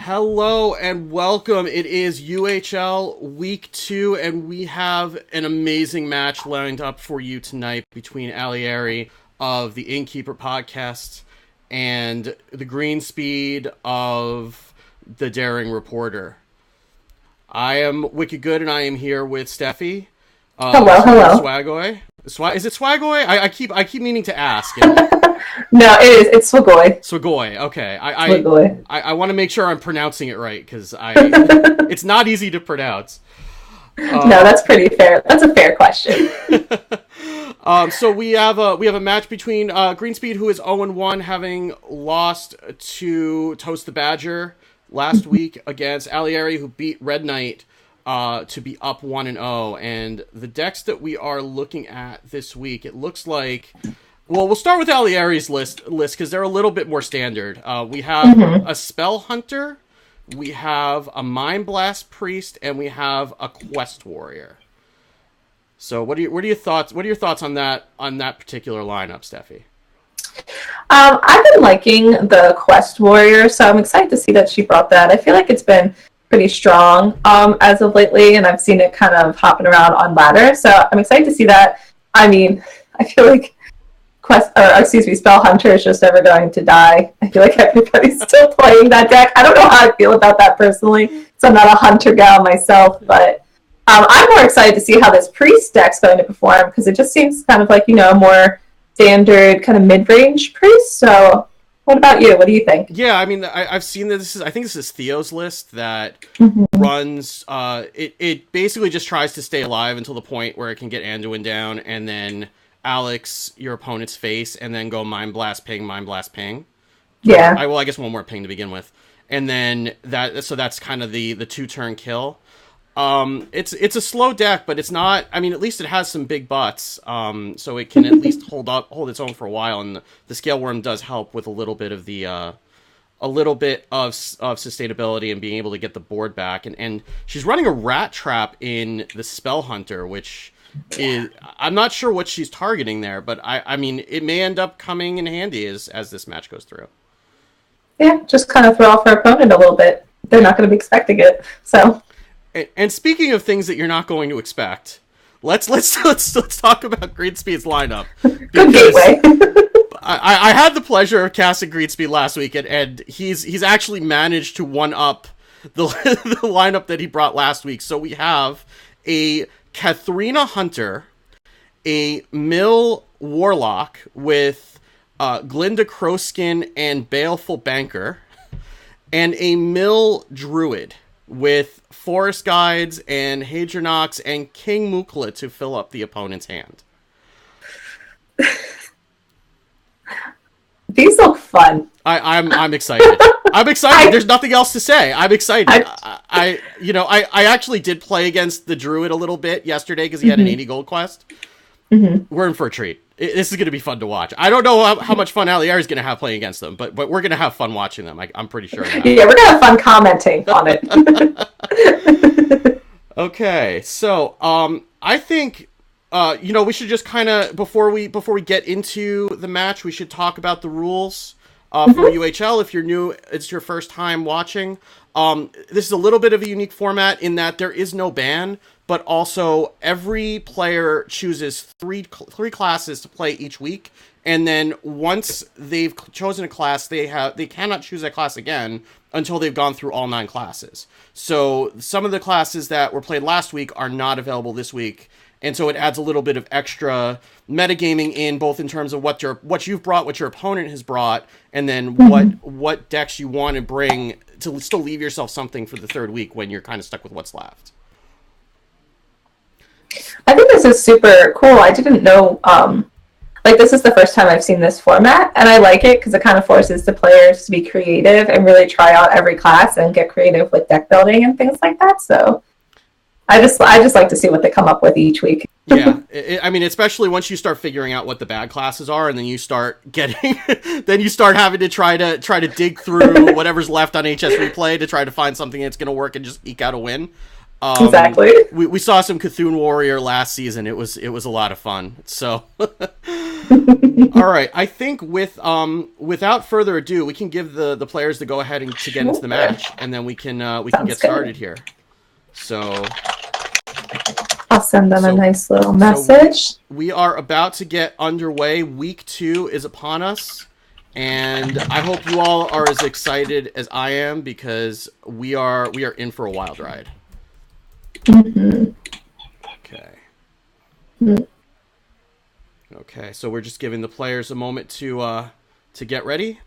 Hello and welcome. It is UHL Week 2, and we have an amazing match lined up for you tonight between Alieri of the Innkeeper podcast and the Greenspeed of the Daring Reporter. I am Wicked Good, and I am here with Steffi. Hello. Swagoy. Is it Swagoy? I keep meaning to ask. No, it is. It's Swagoy. Swagoy. Okay. Swagoy. I want to make sure I'm pronouncing it right because it's not easy to pronounce. No, that's pretty fair. That's a fair question. So we have a match between Greenspeed, who is 0-1, having lost to Toast the Badger last week, against Alieri, who beat Red Knight to be up 1-0. And the decks that we are looking at this week, it looks like. Well, we'll start with Alieri's list because they're a little bit more standard. We have a Spell Hunter, we have a Mind Blast Priest, and we have a Quest Warrior. So, what are your thoughts? What are your thoughts on that particular lineup, Steffi? I've been liking the Quest Warrior, so I'm excited to see that she brought that. I feel like it's been pretty strong as of lately, and I've seen it kind of hopping around on ladder. So I'm excited to see that. I mean, I feel like Spell Hunter is just never going to die. I feel like everybody's still playing that deck. I don't know how I feel about that personally, so I'm not a Hunter gal myself, but I'm more excited to see how this Priest deck's going to perform, because it just seems kind of like, a more standard kind of mid-range Priest. So what about you? What do you think? Yeah, I mean, I've seen that I think this is Theo's list that runs, it basically just tries to stay alive until the point where it can get Anduin down, and then Alex your opponent's face, and then go Mind Blast Ping. Yeah. I guess one more ping to begin with. And then that's kind of the 2-turn kill. It's a slow deck, but it's not, I mean, at least it has some big butts. So it can at least hold its own for a while, and the Scale Worm does help with a little bit of sustainability and being able to get the board back. And she's running a Rat Trap in the Spell Hunter, which I'm not sure what she's targeting there, but I mean, it may end up coming in handy as this match goes through. Yeah, just kind of throw off her opponent a little bit. They're not going to be expecting it, so. And speaking of things that you're not going to expect, let's talk about Greenspeed's lineup. Good gateway. I had the pleasure of casting Greenspeed last week, and he's actually managed to one up the lineup that he brought last week. So we have a Katharina Hunter, a Mill Warlock with Glinda Crowskin and Baleful Banker, and a Mill Druid with Forest Guides and Hadronox and King Mukla to fill up the opponent's hand. These look fun. I'm excited. I'm excited. There's nothing else to say. I'm excited. I actually did play against the Druid a little bit yesterday because he had an 80 gold quest. We're in for a treat. This is going to be fun to watch. I don't know how much fun Alieri is going to have playing against them, but we're going to have fun watching them. I'm pretty sure. Yeah, we're going to have fun commenting on it. Okay, so I think we should just kind of before we get into the match, we should talk about the rules for UHL. If you're new, it's your first time watching. This is a little bit of a unique format in that there is no ban, but also every player chooses three classes to play each week, and then once they've chosen a class, they cannot choose that class again until they've gone through all 9 classes. So some of the classes that were played last week are not available this week, and so it adds a little bit of extra metagaming in, both in terms of what you've brought, what your opponent has brought, and then what decks you want to bring to still leave yourself something for the third week when you're kind of stuck with what's left. I think this is super cool. I didn't know, this is the first time I've seen this format, and I like it because it kind of forces the players to be creative and really try out every class and get creative with deck building and things like that. So I just like to see what they come up with each week. Yeah, I mean, especially once you start figuring out what the bad classes are, and then you start having to try to dig through whatever's left on HS Replay to try to find something that's going to work and just eke out a win. Exactly. We saw some Cthulhu Warrior last season. It was a lot of fun. So, all right. I think without further ado, we can give the players the go ahead and to get into the match, and then we can get started here. So I'll send them a nice little message. We are about to get underway. Week 2 is upon us, and I hope you all are as excited as I am because we are in for a wild ride. Mm-hmm. Okay, so we're just giving the players a moment to get ready,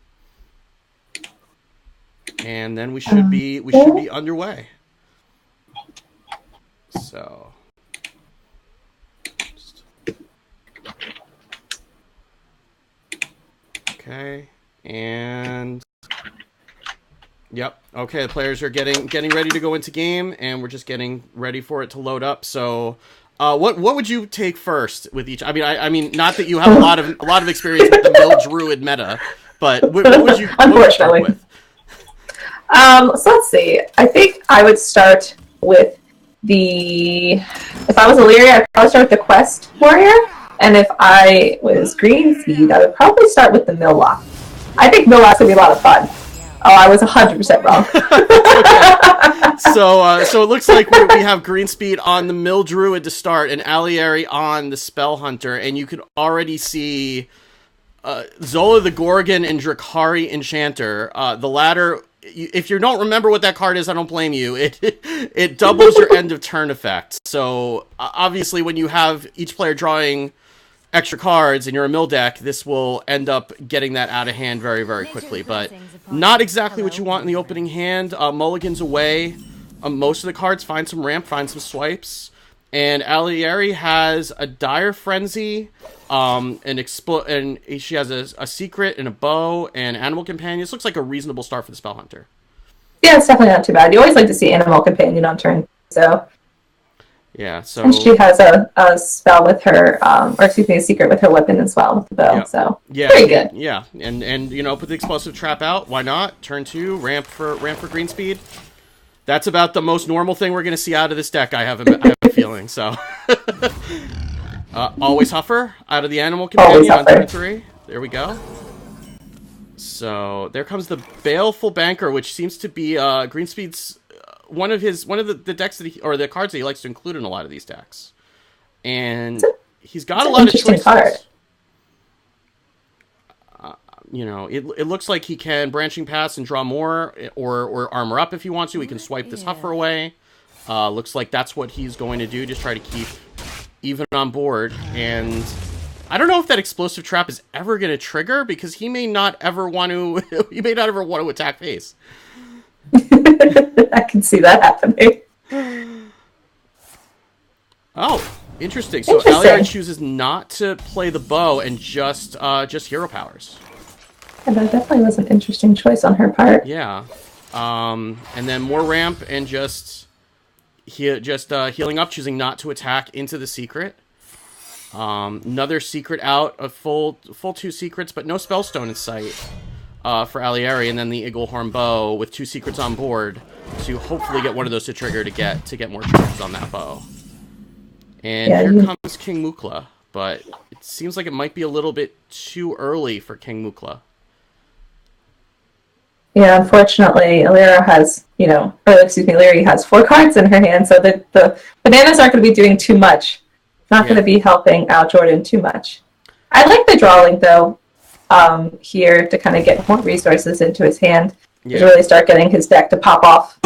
and then we should be underway. So, okay, and yep, okay, the players are getting ready to go into game, and we're just getting ready for it to load up. So, what would you take first with each? I mean, not that you have a lot of experience with the Mill Druid meta, but what would you start with? So let's see. I think I would start with if I was Illyria, I'd probably start with the Quest Warrior, and if I was Green Seed, I would probably start with the Milllock. I think Milllock's gonna be a lot of fun. Oh, I was 100% wrong. Okay. So it looks like we have Green Speed on the Mill Druid to start, and Alieri on the Spell Hunter, and you can already see Zola the Gorgon and Drakari Enchanter. The latter, if you don't remember what that card is, I don't blame you. It doubles your end of turn effect. So obviously, when you have each player drawing extra cards and you're a mill deck, this will end up getting that out of hand very, very quickly. But not exactly what you want in the opening hand. Mulligan's away. Most of the cards, find some ramp, find some swipes. And Alieri has a Dire Frenzy, and she has a secret and a bow and animal companion. This looks like a reasonable start for the Spell Hunter. Yeah, it's definitely not too bad. You always like to see animal companion on turn, so. Yeah, so. And she has a spell with her, or excuse me, a secret with her weapon as well, with the bow, so. Yeah, very good. Yeah, and put the explosive trap out. Why not? Turn 2, ramp for Green Speed. That's about the most normal thing we're going to see out of this deck, I have a feeling, so. Always Huffer out of the Animal Companion on turn 3. There we go. So, there comes the Baleful Banker, which seems to be Green Speed's one of the decks or the cards that he likes to include in a lot of these decks. And he's got a lot of choices. Card. It looks like he can Branching Pass and draw more, or armor up if he wants to. He can swipe this Huffer away. Looks like that's what he's going to do, just try to keep even on board. And I don't know if that explosive trap is ever going to trigger, because he may not ever want to. He may not ever want to attack face. I can see that happening. Oh, interesting. So Alieri chooses not to play the bow and just hero powers. And that definitely was an interesting choice on her part. Yeah. And then more ramp and just healing up, choosing not to attack into the secret. Another secret out, a full 2 secrets, but no Spellstone in sight for Alieri, and then the Eaglehorn Bow with 2 secrets on board to hopefully get one of those to trigger to get more charges on that bow. And here comes King Mukla, but it seems like it might be a little bit too early for King Mukla. Yeah, unfortunately, Illyria has, Illyria has 4 cards in her hand, so the bananas aren't going to be doing too much. Not going to be helping out Jordan too much. I like the drawing, though, here to kind of get more resources into his hand to really start getting his deck to pop off,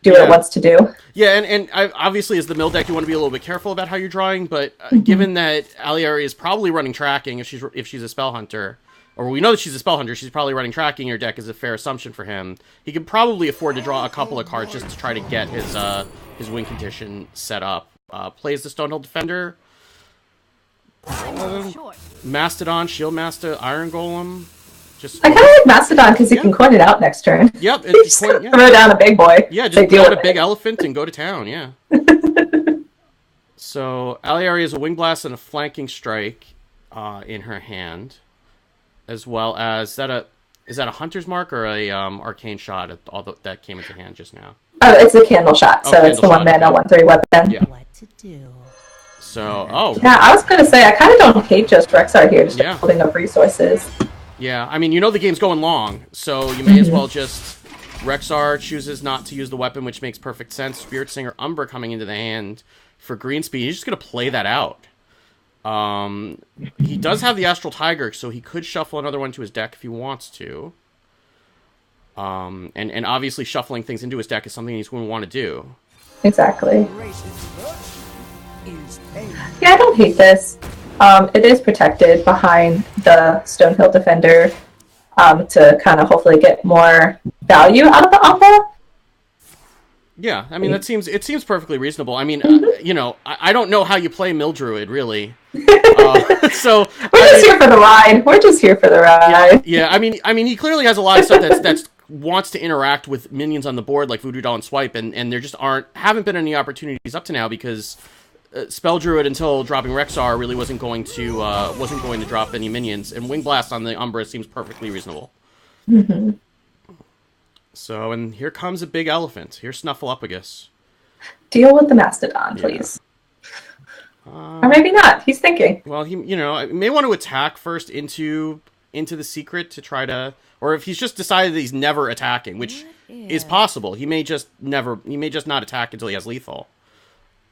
do what it wants to do. Yeah, and obviously as the mill deck, you want to be a little bit careful about how you're drawing, but given that Alieri is probably running tracking if she's a spell hunter, or we know that she's a spell hunter, she's probably running tracking your deck is a fair assumption for him. He could probably afford to draw a couple of cards just to try to get his win condition set up. Plays the Stonehill Defender, Mastodon, Shield Master, Iron Golem. I kind of like Mastodon because you can coin it out next turn. Yep. Throw down a big boy. Yeah, just put out a big elephant and go to town, yeah. So, Alieri has a Wing Blast and a Flanking Strike in her hand, as well as, is that a Hunter's Mark or a Arcane Shot that came into hand just now? Oh, it's a candle shot, so it's the 1-mana 1/3 weapon. Yeah. What to do? So, Yeah, I was going to say, I kind of don't hate just Rexar here, just building up resources. Yeah, I mean, you know the game's going long, so you may as well just... Rexar chooses not to use the weapon, which makes perfect sense. Spirit Singer Umbra coming into the hand for green speed. He's just going to play that out. He does have the Astral Tiger, so he could shuffle another one to his deck if he wants to. And obviously shuffling things into his deck is something he's going to want to do. Exactly. Yeah, I don't hate this. It is protected behind the Stonehill Defender to kind of hopefully get more value out of the Umbra. Yeah, I mean, it seems perfectly reasonable. I mean, you know, I don't know how you play Mildruid, really. So We're just here for the ride. We're just here for the ride. Yeah, I mean, he clearly has a lot of stuff that's wants to interact with minions on the board, like Voodoo Doll and Swipe, and there just haven't been any opportunities up to now because Spell Druid until dropping Rexar really wasn't going to drop any minions, and Wing Blast on the Umbra seems perfectly reasonable. Mm-hmm. So, and here comes a big elephant. Here's Snuffleupagus. Deal with the Mastodon, please. Or maybe not. He's thinking. Well, he may want to attack first into the secret to try to, or if he's just decided that he's never attacking, which is possible. He may just not attack until he has lethal.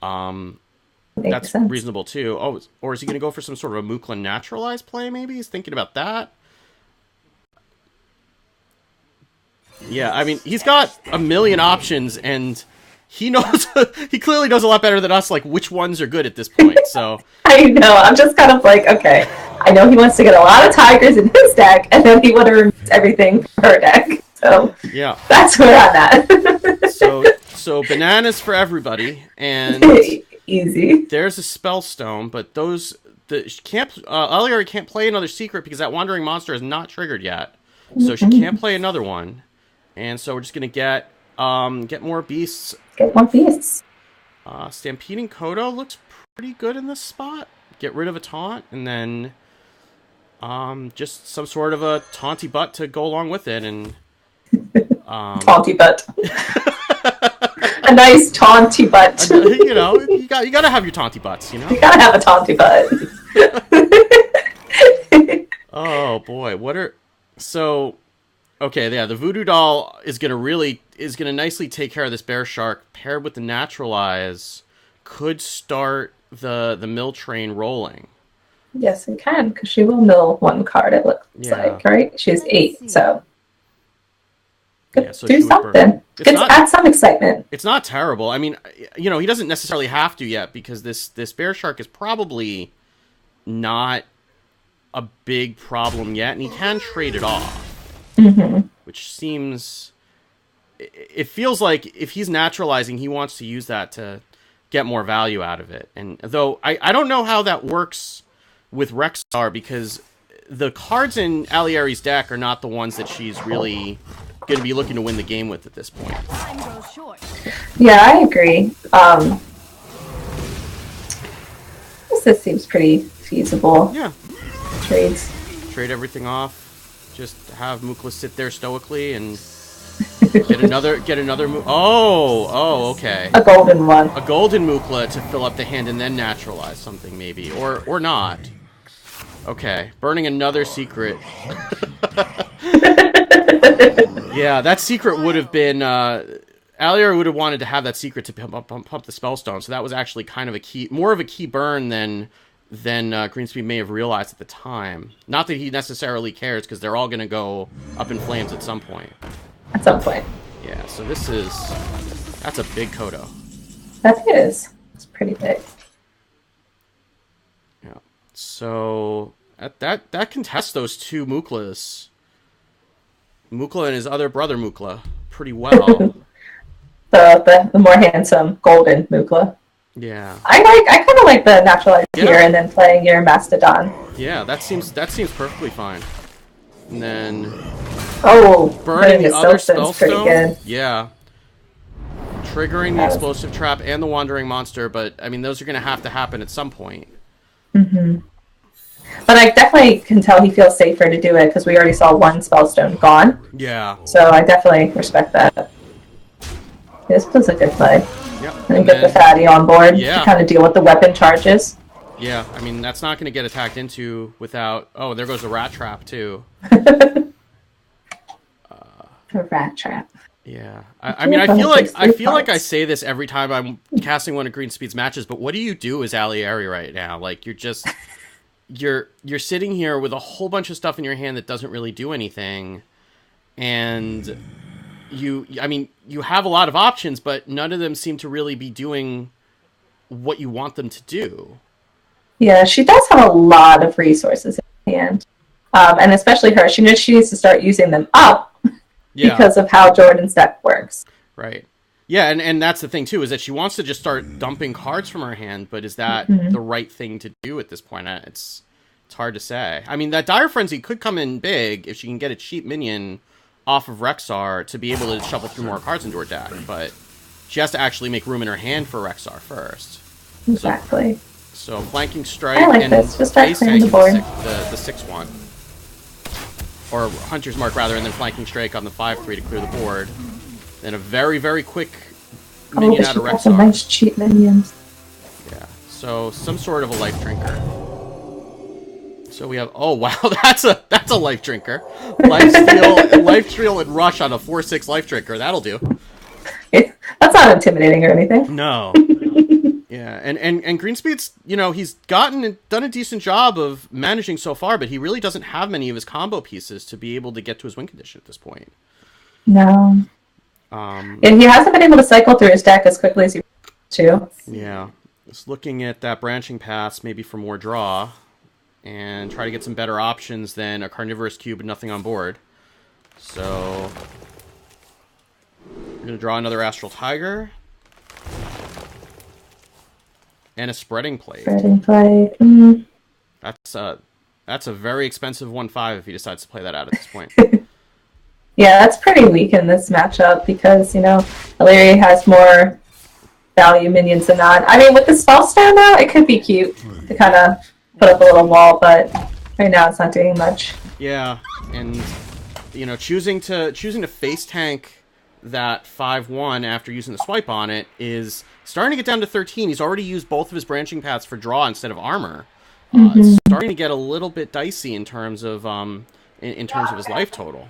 That's sense. reasonable too. Oh, or is he going to go for some sort of a Mukla naturalized play? Maybe he's thinking about that. Yeah, I mean, he's got a million options, and he knows. He clearly knows a lot better than us, like which ones are good at this point. So I know. I'm just kind of like, okay, I know he wants to get a lot of tigers in his deck, and then he would have removed everything from her deck. So yeah, that's where I'm at. so bananas for everybody, and easy. There's a Spellstone, but Aliari can't play another secret because that Wandering Monster is not triggered yet, so she can't play another one. And so we're just gonna get more beasts. Get more beasts. Stampeding Kodo looks pretty good in this spot. Get rid of a taunt, and then just some sort of a taunty butt to go along with it, and taunty butt. A nice taunty butt. You know, you gotta have your taunty butts. You know, you gotta have a taunty butt. Oh boy, okay, yeah, the Voodoo Doll is gonna nicely take care of this Bear Shark, paired with the Naturalize, could start the mill train rolling. Yes, it can, because she will mill one card, it looks like, right? She has 8, so... So do something. Add some excitement. It's not terrible. I mean, you know, he doesn't necessarily have to yet, because this Bear Shark is probably not a big problem yet, and he can trade it off. Mm-hmm. Which seems... It feels like if he's naturalizing, he wants to use that to get more value out of it. And though I don't know how that works with Rexar, because the cards in Aliari's deck are not the ones that she's really going to be looking to win the game with at this point. Yeah, I agree. This seems pretty feasible. Yeah. Trades. Trade everything off. Just have Mukla sit there stoically and get another okay. A golden one. A golden Mukla to fill up the hand and then naturalize something maybe. Or not. Okay. Burning another secret. Yeah, that secret would have been Aliar would have wanted to have that secret to pump the Spellstone, so that was actually kind of more of a key burn than Greenspeed may have realized at the time. Not that he necessarily cares, because they're all going to go up in flames at some point. At some point. Yeah, so that's a big Kodo. That is. It's pretty big. Yeah. So that contests those two Muklas. Mukla and his other brother Mukla pretty well. the more handsome golden Mukla. Yeah. I kind of like the naturalized here and then playing your Mastodon. Yeah, that seems perfectly fine. And then burning the other Spellstone. Pretty good. Yeah. Triggering the Explosive Trap and the Wandering Monster, but I mean those are going to have to happen at some point. Mm-hmm. But I definitely can tell he feels safer to do it because we already saw one Spellstone gone. Yeah. So I definitely respect that. This was a good play. Yep. And get the fatty on board to kind of deal with the weapon charges. Yeah, I mean, that's not going to get attacked into without... Oh, there goes the rat trap, too. The rat trap. Yeah. I mean, I feel like I say this every time I'm casting one of Greenspeed's matches, but what do you do as Alieri right now? Like, you're just... You're sitting here with a whole bunch of stuff in your hand that doesn't really do anything, and you have a lot of options, but none of them seem to really be doing what you want them to do. Yeah, she does have a lot of resources in hand, and especially her. She knows she needs to start using them up because of how Jordan's deck works. Right. Yeah, and that's the thing, too, is that she wants to just start dumping cards from her hand, but is that the right thing to do at this point? It's hard to say. I mean, that Dire Frenzy could come in big if she can get a cheap minion off of Rexxar to be able to shuffle through more cards into her deck, but she has to actually make room in her hand for Rexxar first. Exactly. So Flanking Strike and this. Just Face Tank the board. The 6-1. Or Hunter's Mark, rather, and then Flanking Strike on the 5-3 to clear the board. Then a very, very quick minion out of Rexxar. Some nice cheap minions. Yeah, so some sort of a life drinker. So we have, oh wow, that's a life drinker. Lifesteal and Rush on a 4/6 life drinker. That'll do. That's not intimidating or anything. No. Yeah, and Greenspeed's, he's done a decent job of managing so far, but he really doesn't have many of his combo pieces to be able to get to his win condition at this point. No. And he hasn't been able to cycle through his deck as quickly as he wants to. Yeah. Just looking at that branching paths, maybe for more draw, and try to get some better options than a Carnivorous Cube and nothing on board. So, we're going to draw another Astral Tiger. And a Spreading Plate. Spreading Plate. Mm. That's a very expensive 1/5 if he decides to play that out at this point. Yeah, that's pretty weak in this matchup because, Alieri has more value minions than not. I mean, with the Spellstone, though, it could be cute to kind of put up a little wall, but right now it's not doing much. Yeah, and, choosing to face tank that 5/1 after using the swipe on it is starting to get down to 13. He's already used both of his branching paths for draw instead of armor. It's starting to get a little bit dicey in terms of his life total.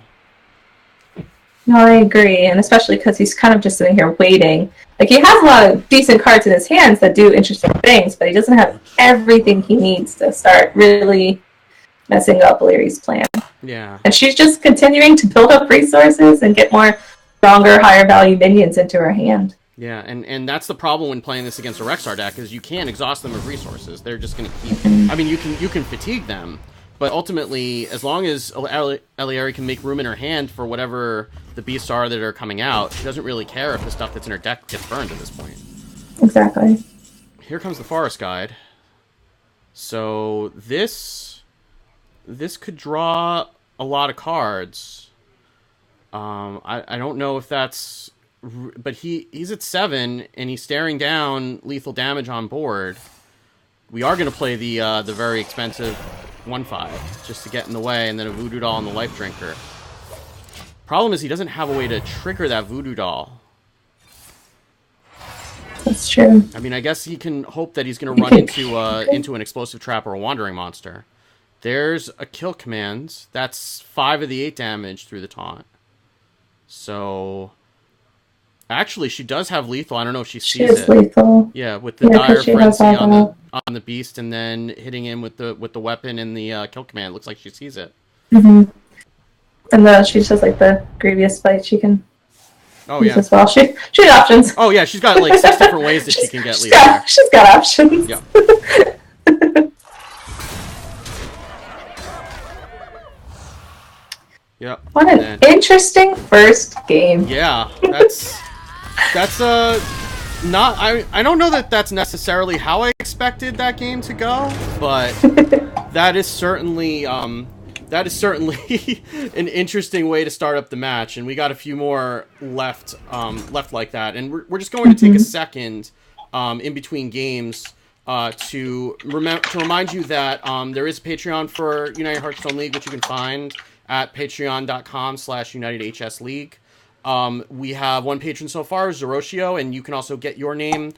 No, I agree, and especially because he's kind of just sitting here waiting. Like, he has a lot of decent cards in his hands that do interesting things, but he doesn't have everything he needs to start really messing up Larry's plan. Yeah. And she's just continuing to build up resources and get more stronger, higher value minions into her hand. Yeah, and that's the problem when playing this against a Rexxar deck, is you can't exhaust them of resources. They're just going to keep... I mean, you can fatigue them, but ultimately, as long as Alieri can make room in her hand for whatever the beasts are that are coming out, she doesn't really care if the stuff that's in her deck gets burned at this point. Exactly. Here comes the Forest Guide. So this could draw a lot of cards. I don't know if that's... But he's at 7, and he's staring down lethal damage on board. We are going to play the very expensive 1/5 just to get in the way, and then a Voodoo Doll and the Life Drinker. Problem is he doesn't have a way to trigger that Voodoo Doll. That's true. I mean, I guess he can hope that he's going to run into an Explosive Trap or a Wandering Monster. There's a Kill Command. That's 5 of the 8 damage through the taunt. So... Actually, she does have lethal. I don't know if she sees it. Lethal. Yeah, with the Dire Frenzy on the beast, and then hitting him with the weapon and the Kill Command. It looks like she sees it. Mm-hmm. And she just like the Grievous Fight she can use as well. She has options. Oh yeah, she's got like 6 different ways that she can get lethal. She's got options. Yeah. Yep. What an interesting first game. Yeah, that's not I don't know that that's necessarily how I expected that game to go, but that is certainly an interesting way to start up the match, and we got a few more left like that, and we're just going to take a second in between games to remind you that there is a Patreon for United Hearthstone League, which you can find at patreon.com/UnitedHSLeague. We have one patron so far, Zeroshio, and you can also get your name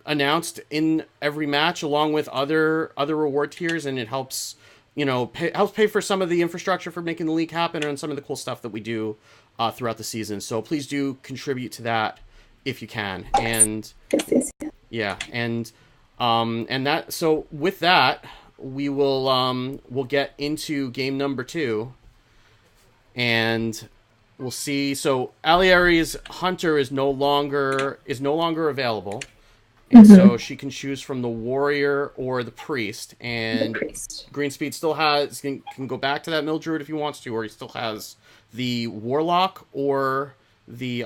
announced in every match along with other reward tiers, and it helps helps pay for some of the infrastructure for making the league happen and some of the cool stuff that we do throughout the season. So please do contribute to that if you can. And yeah, and that, so with that, we will we'll get into game number 2, and we'll see. So Alieri's Hunter is no longer available, and so she can choose from the Warrior or the Priest. And Greenspeed still can go back to that Mill Druid if he wants to, or he still has the Warlock or the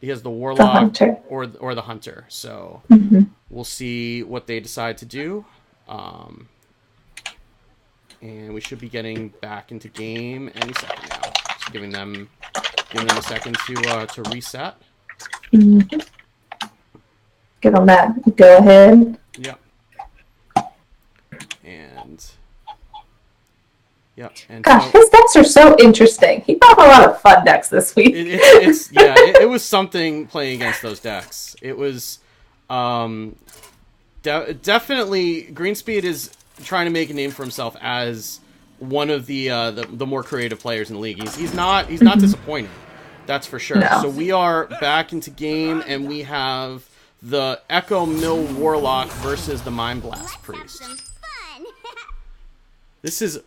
he has the Warlock or the Hunter. So we'll see what they decide to do. And we should be getting back into game any second now. Just giving them a second to reset. Give them that go ahead. Yep. And gosh, his decks are so interesting. He brought a lot of fun decks this week. It was something playing against those decks. It was definitely Greenspeed is trying to make a name for himself as one of the more creative players in the league. He's not disappointing, that's for sure. No. So we are back into game, and we have the Echo Mill Warlock versus the Mind Blast Priest. This is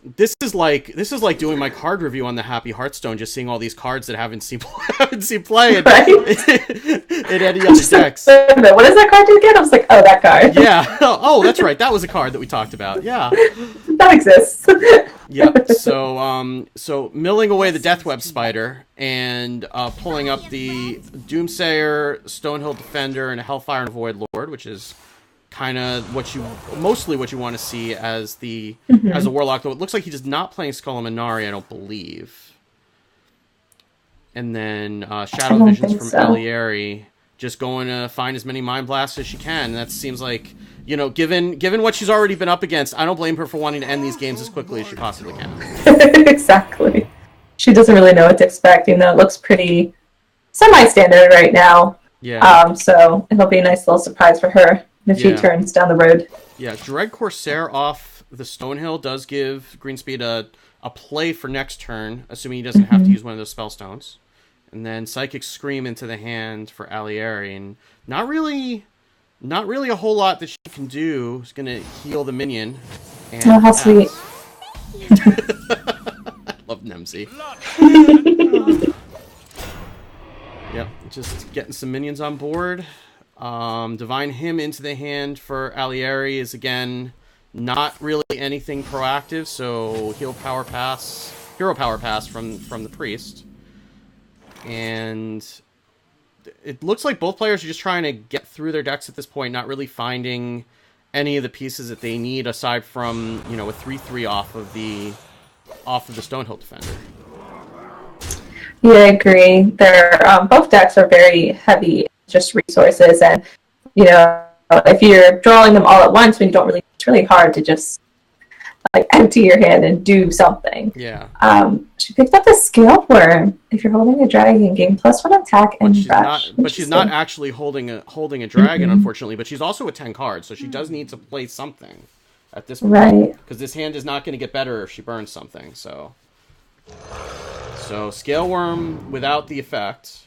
like doing my card review on the Happy Hearthstone, just seeing all these cards that haven't seen play in, right? in any other decks. What is that card again? I was like, oh, that card. Yeah. Oh, that's right. That was a card that we talked about. Yeah. That exists. Yep. So milling away the Deathweb Spider and pulling up the Doomsayer, Stonehill Defender, and a Hellfire and Void Lord, which is kind of mostly what you want to see as as a Warlock, though it looks like he is not playing Skull and Minari, I don't believe. And then Shadow Visions from Alieri, just going to find as many Mind Blasts as she can. That seems like, given what she's already been up against, I don't blame her for wanting to end these games as quickly as she possibly can. Exactly. She doesn't really know what to expect, even though it looks pretty semi-standard right now. Yeah. So it'll be a nice little surprise for her in a few turns down the road. Yeah, Dread Corsair off the Stonehill does give Greenspeed a play for next turn, assuming he doesn't have to use one of those spell stones. And then Psychic Scream into the hand for Alieri, and not really a whole lot that she can do. She's gonna heal the minion. And oh, how sweet. Love Nemsy. Yep, just getting some minions on board. Divine Hymn into the hand for Alieri is, again, not really anything proactive, so Hero Power Pass from the Priest. And it looks like both players are just trying to get through their decks at this point, not really finding any of the pieces that they need aside from, a 3/3 off of the Stonehill Defender. Yeah, I agree. They're both decks are very heavy, just resources, and if you're drawing them all at once, it's really hard to just empty your hand and do something. Yeah. She picked up the Scale Worm. If you're holding a dragon, gain +1 attack and rush. But she's not actually holding a dragon, unfortunately. But she's also a 10 cards, so she does need to play something at this point. Right. Because this hand is not going to get better if she burns something. So Scale Worm without the effect.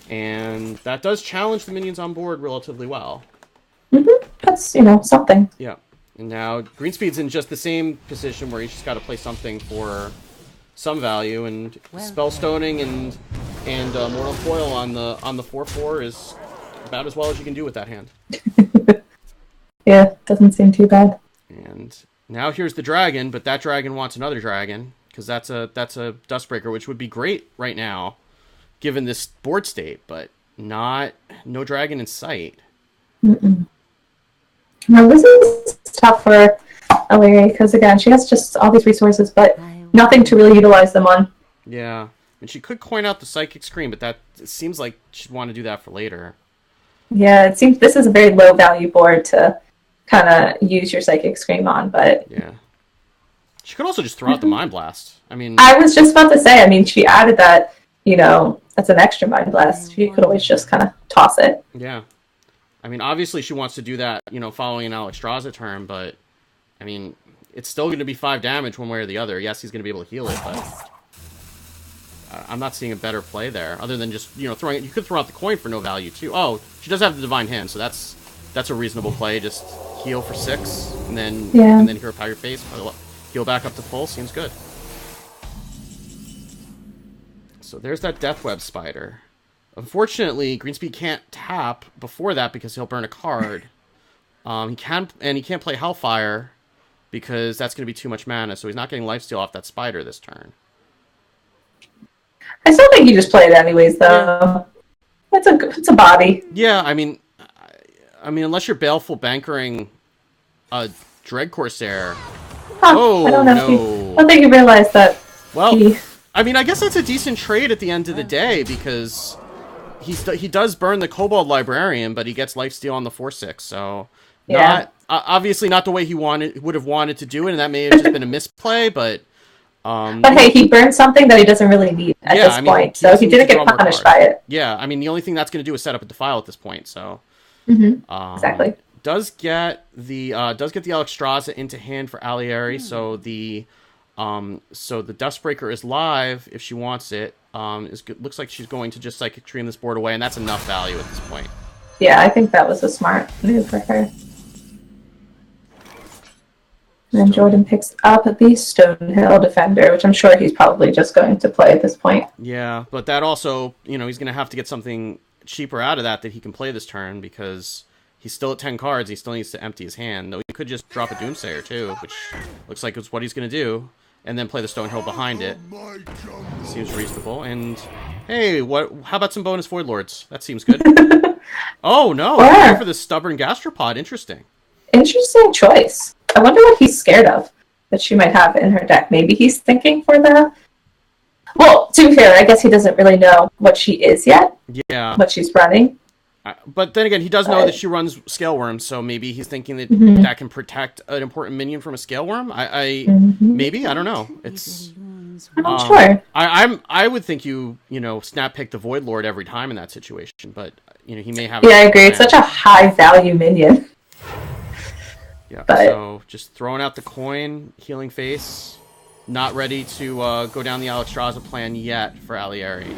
And that does challenge the minions on board relatively well. That's, something. Yeah. And now Greenspeed's in just the same position where he's just got to play something for some value, and Spell Stoning and Mortal Coil on the 4/4 is about as well as you can do with that hand. Yeah, doesn't seem too bad. And now here's the dragon, but that dragon wants another dragon, because that's a Dustbreaker, which would be great right now, given this board state, but no dragon in sight. Now this is tough for Alieri, because again, she has just all these resources, but nothing to really utilize them on. Yeah, and she could coin out the Psychic Scream, but it seems like she'd want to do that for later. Yeah, it seems this is a very low value board to kind of use your Psychic Scream on, but yeah, she could also just throw out the Mind Blast. I mean, I was just about to say, I mean, she added that, that's an extra Mind Blast. She could always just kind of toss it. yeah. I mean, obviously she wants to do that, following an Alexstrasza turn, but, I mean, it's still going to be 5 damage one way or the other. Yes, he's going to be able to heal it, but I'm not seeing a better play there, other than just, throwing it. You could throw out the coin for no value, too. Oh, she does have the Divine Hand, so that's a reasonable play. Just heal for 6, and then Hero Power Your Face. Heal back up to full. Seems good. So there's that Deathweb Spider. Unfortunately, Greenspeed can't tap before that because he'll burn a card. He can't play Hellfire because that's going to be too much mana, so he's not getting lifesteal off that Spider this turn. I still think you just play it anyways, though. Yeah. It's a body. Yeah, I mean, unless you're Baleful Bankering a Dread Corsair. I don't know. I don't think you realized that. Well, I mean, I guess that's a decent trade at the end of the day because he does burn the Kobold Librarian, but he gets lifesteal on the 4/6. So obviously not the way he would have wanted to do it, and that may have just been a misplay. But hey, he burned something that he doesn't really need at this point, so he didn't get punished by it. Yeah, I mean, the only thing that's going to do is set up a Defile at this point. So exactly. Does get the Alexstrasza into hand for Alieri, so the Dustbreaker is live if she wants it. Looks like she's going to just Psychic Dream this board away, and that's enough value at this point. Yeah, I think that was a smart move for her. And then Jordan picks up the Stonehill Defender, which I'm sure he's probably just going to play at this point. Yeah, but that also, he's going to have to get something cheaper out of that he can play this turn because he's still at 10 cards. He still needs to empty his hand, though he could just drop a Doomsayer too, which looks like it's what he's going to do, and then play the Stonehill behind it. Seems reasonable. And hey, how about some bonus Void Lords? That seems good. Oh no, yeah. For the Stubborn Gastropod. Interesting choice. I wonder what he's scared of that she might have in her deck. Maybe he's thinking for the... Well, to be fair, I guess he doesn't really know what she is yet. Yeah. What she's running. But then again, he does know that she runs Scale Worm, so maybe he's thinking that that can protect an important minion from a Scale Worm. Maybe, I don't know. I'm not sure. I would think snap pick the Void Lord every time in that situation, but he may have. Yeah, I agree. It's such a high value minion. Yeah. But... So just throwing out the coin, Healing Face, not ready to go down the Alexstrasza plan yet for Alieri.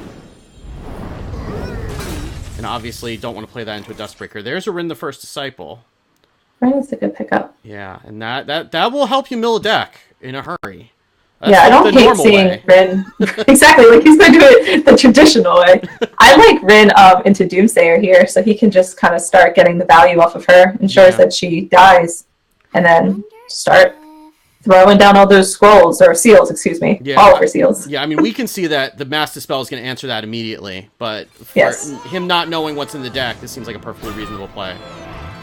And obviously don't want to play that into a Dustbreaker. There's a Rin the First Disciple. Rin's a good pickup. Yeah, and that will help you mill a deck in a hurry. That's I don't hate seeing Rin. Exactly, like he's going to do it the traditional way. I like Rin into Doomsayer here, so he can just kind of start getting the value off of her, ensures that she dies, and then start throwing down all those scrolls, or seals, excuse me. Yeah, all of her seals. Yeah, I mean, we can see that the Mass Dispel is going to answer that immediately, but for him not knowing what's in the deck, this seems like a perfectly reasonable play.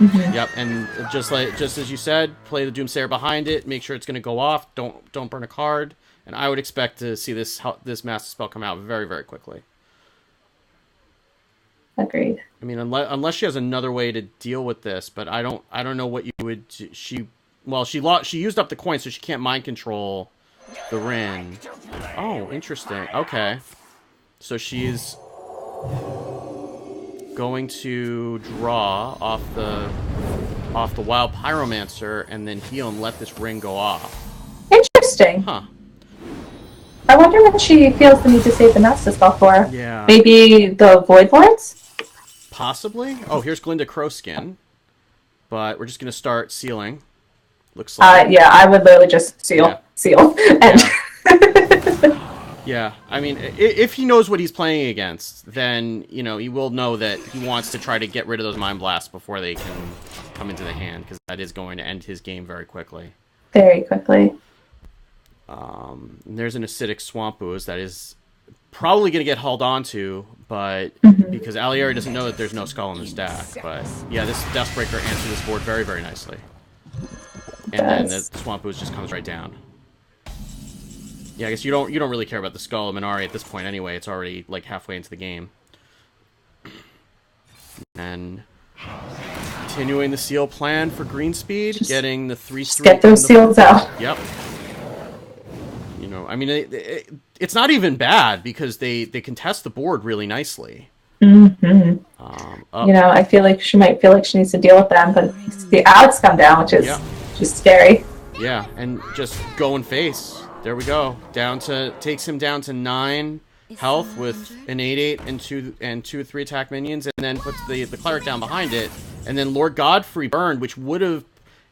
Yep, and just as you said, play the Doomsayer behind it, make sure it's going to go off, don't burn a card, and I would expect to see this Mass Dispel come out very, very quickly. Agreed. I mean, unless she has another way to deal with this, but I don't know what you would... She used up the coin, so she can't mind control the Rin. Oh, interesting. Okay. So she's going to draw off the Wild Pyromancer and then heal and let this Rin go off. Interesting. Huh. I wonder what she feels the need to save the Master Spell for. Yeah. Maybe the Void Lords? Possibly. Oh, here's Glinda Crowskin. But we're just going to start sealing. Looks like. Yeah, I would literally just seal. And yeah, I mean, if he knows what he's playing against, then, he will know that he wants to try to get rid of those Mind Blasts before they can come into the hand, because that is going to end his game very quickly. Very quickly. There's an Acidic Swamp Ooze that is probably going to get hauled onto, but because Alieri doesn't know that there's no Skull in his deck. But yeah, this Dustbreaker answers this board very, very nicely. And then the Swamp Ooze just comes right down. Yeah, I guess you don't really care about the Skull of Minari at this point anyway. It's already like halfway into the game. And continuing the seal plan for Greenspeed, getting the 3/3. Get those seals out. Yep. I mean, it's not even bad because they contest the board really nicely. Mm-hmm. I feel like she might feel like she needs to deal with them, but the Alex come down, which is just scary. Yeah, and just going face. There we go. Takes him down to 9 health with an 8/8 and 2/3 attack minions, and then puts the cleric down behind it, and then Lord Godfrey burned, which would have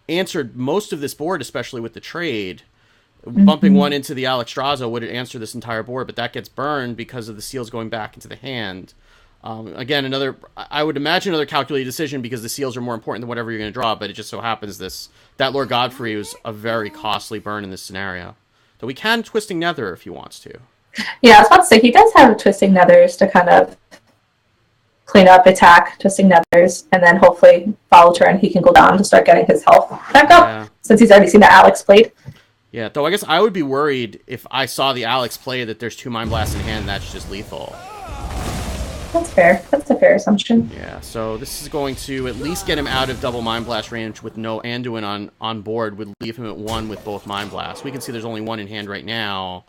answered most of this board, especially with the trade. Bumping one into the Alexstrasza would answer this entire board, but that gets burned because of the seals going back into the hand. Again, I would imagine another calculated decision because the seals are more important than whatever you're going to draw, but it just so happens that Lord Godfrey was a very costly burn in this scenario. Though we can Twisting Nether if he wants to. Yeah, I was about to say, he does have Twisting Nethers to kind of clean up, attack, Twisting Nethers, and then hopefully follow turn he can go down to start getting his health back up, since he's already seen the Alex played. Yeah, though I guess I would be worried if I saw the Alex play that there's 2 Mind Blasts in hand, that's just lethal. That's fair. That's a fair assumption. Yeah, so this is going to at least get him out of double Mind Blast range with no Anduin on board, would leave him at 1 with both Mind Blasts. We can see there's only 1 in hand right now,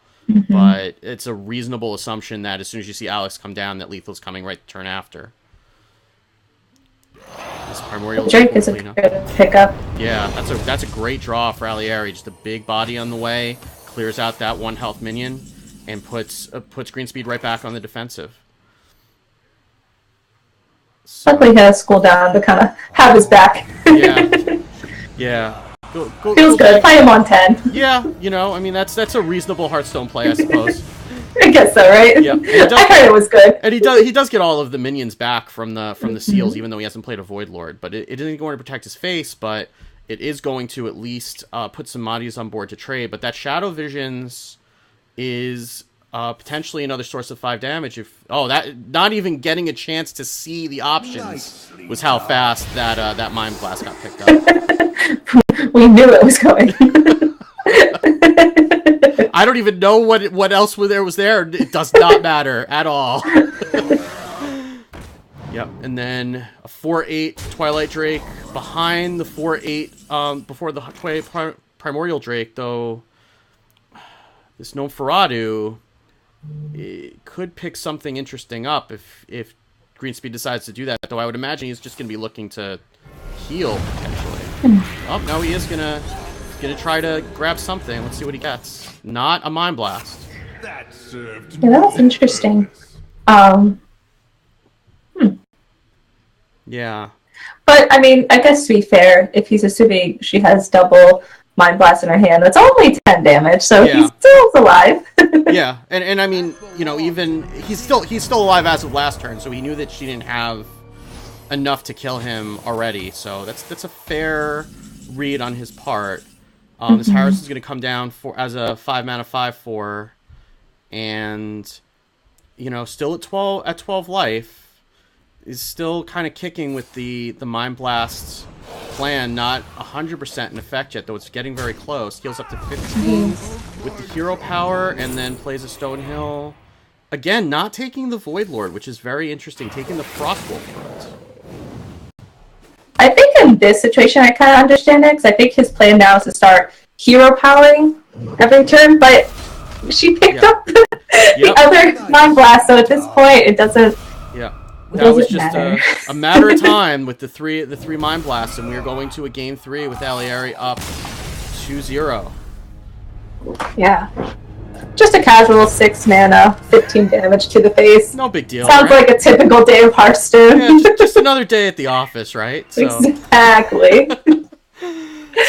but it's a reasonable assumption that as soon as you see Alex come down, that lethal's coming right the turn after. This Primordial Drake is a good pickup. Yeah, that's a great draw for Alieri. Just a big body on the way, clears out that 1 health minion, and puts Greenspeed right back on the defensive. So, luckily, he has school down to kind of have his back. Yeah. Feels good. Play him on 10. Yeah, I mean that's a reasonable Hearthstone play, I suppose. I guess so, right? Yeah, I heard it was good. And he does get all of the minions back from the seals, even though he hasn't played a Void Lord. But it isn't going to protect his face, but it is going to at least put some Mahdi's on board to trade. But that Shadow Visions is potentially another source of 5 damage. That not even getting a chance to see the options was how fast that Mind Blast got picked up. We knew it was coming. I don't even know what else was there. It does not matter at all. Yep, and then a 4/8 Twilight Drake behind the 4/8 before the Primordial Drake, though. This Gnome it could pick something interesting up if Greenspeed decides to do that, though I would imagine he's just going to be looking to heal, potentially. Oh, no, he is going to try to grab something. Let's see what he gets. Not a Mind Blast. Yeah, that was interesting. Yeah. But, I mean, I guess to be fair, if he's assuming she has double Mind Blast in her hand, that's only 10 damage, so he still alive. Yeah, and I mean, even he's still alive as of last turn, so he knew that she didn't have enough to kill him already, so that's a fair read on his part. This Harris is going to come down as a 5-mana 5/4, and still at 12 life, is still kind of kicking with the Mind Blast plan, not 100% in effect yet, though it's getting very close. Heals up to 15 with the hero power, and then plays a Stonehill. Again, not taking the Void Lord, which is very interesting, taking the Frostwolf first. I think in this situation I kind of understand it, because I think his plan now is to start hero powering every turn, but she picked up the other Mind Blast, so at this point it doesn't... Yeah. That was just a matter of time with the three Mind Blasts, and we are going to a game 3 with Alieri up 2-0. Yeah. Just a casual 6 mana, 15 damage to the face. No big deal. Sounds like a typical day of Hearthstone. Yeah, just another day at the office, right? So. Exactly.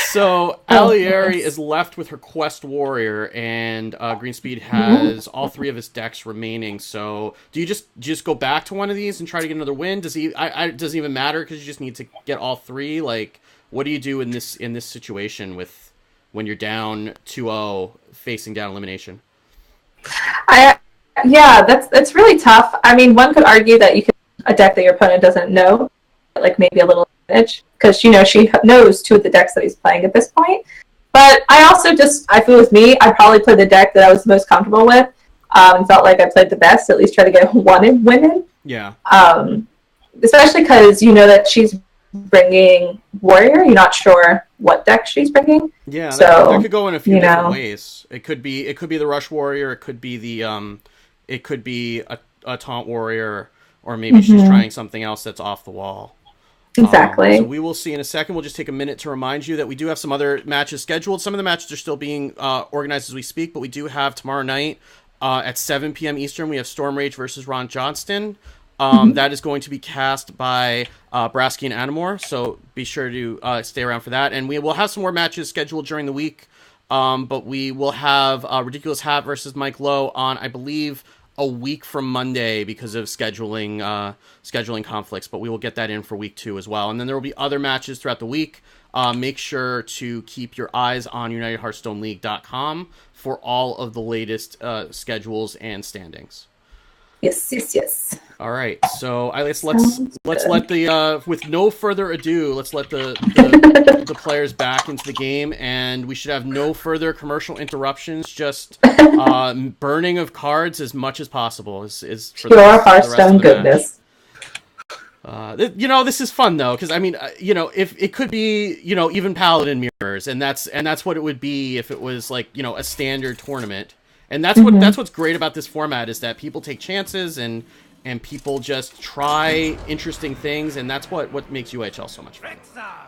So Alieri is left with her Quest Warrior, and Greenspeed has all 3 of his decks remaining. So do you just go back to one of these and try to get another win? Does it even matter because you just need to get all 3? Like, what do you do in this situation with when you're down 2-0 facing down elimination? That's really tough. I mean, one could argue that you could a deck that your opponent doesn't know, like maybe a little advantage, because she knows 2 of the decks that he's playing at this point. But I also I feel with me, I probably played the deck that I was most comfortable with, and felt like I played the best, at least try to get one win in. Yeah. Especially because you know that she's bringing Warrior, you're not sure what deck she's bringing. Yeah, so that could go in a few different ways. It could be the Rush Warrior. It could be a Taunt Warrior, or maybe she's trying something else that's off the wall. Exactly. So we will see in a second. We'll just take a minute to remind you that we do have some other matches scheduled. Some of the matches are still being organized as we speak, but we do have tomorrow night at 7 p.m. Eastern. We have Storm Rage versus Ron Johnston. That is going to be cast by Brasky and Animore, so be sure to stay around for that. And we will have some more matches scheduled during the week, but we will have Ridiculous Hat versus Mike Lowe on, I believe, a week from Monday because of scheduling conflicts, but we will get that in for week 2 as well. And then there will be other matches throughout the week. Make sure to keep your eyes on UnitedHearthstoneLeague.com for all of the latest schedules and standings. Yes. All right, so let's let the with no further ado, let's let the players back into the game, and we should have no further commercial interruptions. Just burning of cards as much as possible is for pure Hearthstone goodness. This is fun though, because I mean, if it could be, even Paladin mirrors, and that's what it would be if it was like, a standard tournament. And that's what's great about this format, is that people take chances and people just try interesting things, and that's what makes UHL so much fun.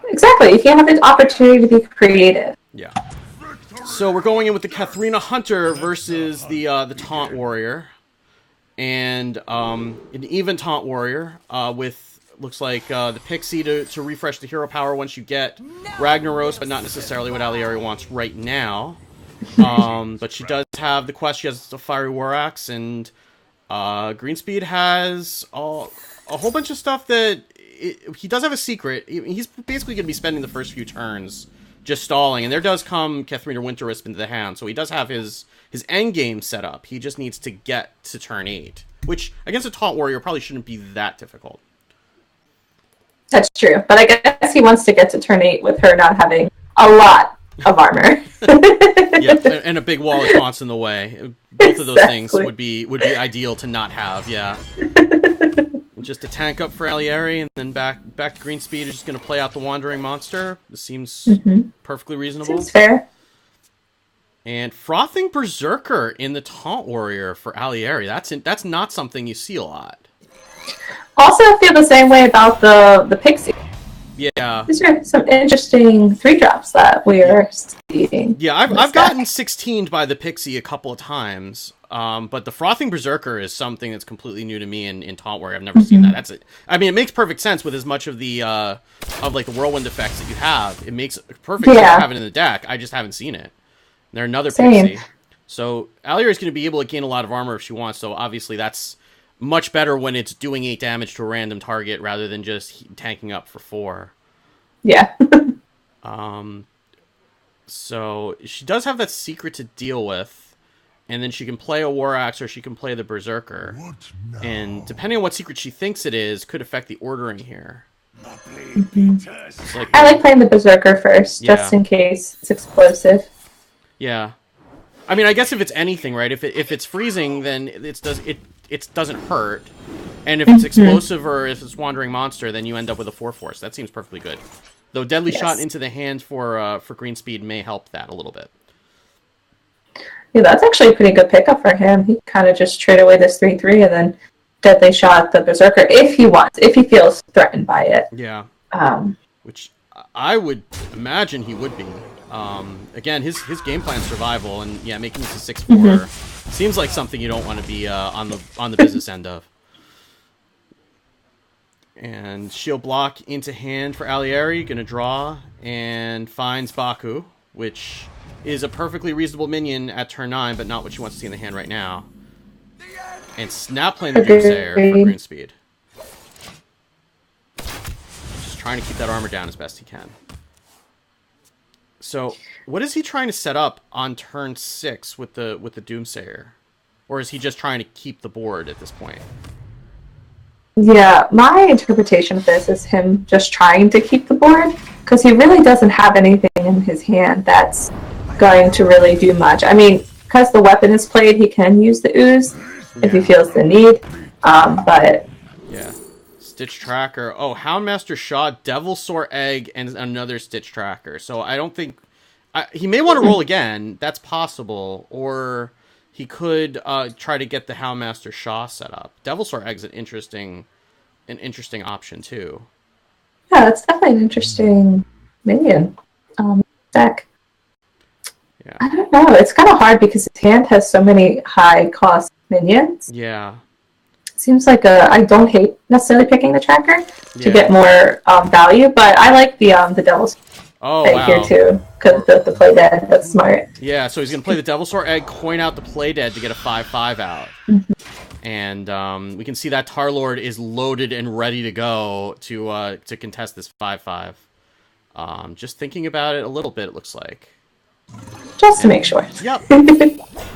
Exactly. You have the opportunity to be creative. Yeah. So we're going in with the Katharina Hunter versus the Taunt Warrior, and an even Taunt Warrior with looks like the Pixie to refresh the hero power once you get Ragnaros, but not necessarily what Alieri wants right now. But she does have the quest. She has a Fiery War Axe, and Greenspeed has a whole bunch of stuff that he does have a secret. He's basically going to be spending the first few turns just stalling, and there does come Katharina Winterwisp into the hand, so he does have his end game set up. He just needs to get to turn 8, which against a Taunt Warrior probably shouldn't be that difficult. That's true, but I guess he wants to get to turn 8 with her not having a lot of armor. Yeah, and a big wall of taunts in the way. Both of those things would be ideal to not have. Yeah, just a tank up for Alieri, and then back to Greenspeed is just going to play out the Wandering Monster. This seems perfectly reasonable. Seems fair. And Frothing Berserker in the Taunt Warrior for Alieri. That's not something you see a lot. Also, I feel the same way about the Pixie. Yeah. These are some interesting 3-drops that we are seeing. Yeah, I've gotten 16'd by the Pixie a couple of times, but the Frothing Berserker is something that's completely new to me in Taunt Warrior. I've never seen that. That's it. I mean, it makes perfect sense with as much of the the whirlwind effects that you have. It makes perfect sense to have it in the deck. I just haven't seen it. And they're another Pixie. So Alieri is going to be able to gain a lot of armor if she wants, so obviously that's much better when it's doing 8 damage to a random target rather than just tanking up for 4. Yeah. So she does have that secret to deal with, and then she can play a War Axe or she can play the Berserker. And depending on what secret she thinks it is, could affect the ordering here. I like playing the Berserker first, just in case it's explosive. Yeah. I mean, I guess if it's anything, right? If it's freezing, then it doesn't hurt. And if it's explosive or if it's Wandering Monster, then you end up with a 4-force. That seems perfectly good. Though Deadly Shot into the hand for Greenspeed may help that a little bit. Yeah, that's actually a pretty good pickup for him. He kind of just trade away this 3/3 and then Deadly Shot the Berserker if he wants, if he feels threatened by it. Yeah. Which I would imagine he would be. Again, his game plan is survival, and yeah, making this a 6/4 seems like something you don't want to be on the business end of. And Shield Block into hand for Alieri, gonna draw, and finds Baku, which is a perfectly reasonable minion at turn 9, but not what she wants to see in the hand right now. And Snap playing the Doomsayer for Greenspeed. Just trying to keep that armor down as best he can. So, what is he trying to set up on turn 6 with the Doomsayer? Or is he just trying to keep the board at this point? Yeah, my interpretation of this is him just trying to keep the board, because he really doesn't have anything in his hand that's going to really do much. I mean, because the weapon is played, he can use the Ooze if he feels the need, but... Yeah. Stitch Tracker. Oh, Houndmaster Shot, Devilsaur Egg, and another Stitch Tracker. So I don't think... he may want to roll again. That's possible. Or he could try to get the Houndmaster Shaw set up. Devilsaur Egg's an interesting option, too. Yeah, that's definitely an interesting minion deck. Yeah. I don't know. It's kind of hard because his hand has so many high-cost minions. Yeah. Seems like I don't hate necessarily picking the tracker to get more value, but I like the Devil's Egg here too, because the play dead, that's smart. Yeah, so he's going to play the Devilsaur Egg, coin out the play dead to get a 5/5 out. And we can see that Tarlord is loaded and ready to go to contest this 5/5. Just thinking about it a little bit, it looks like. Just to make sure. Yep.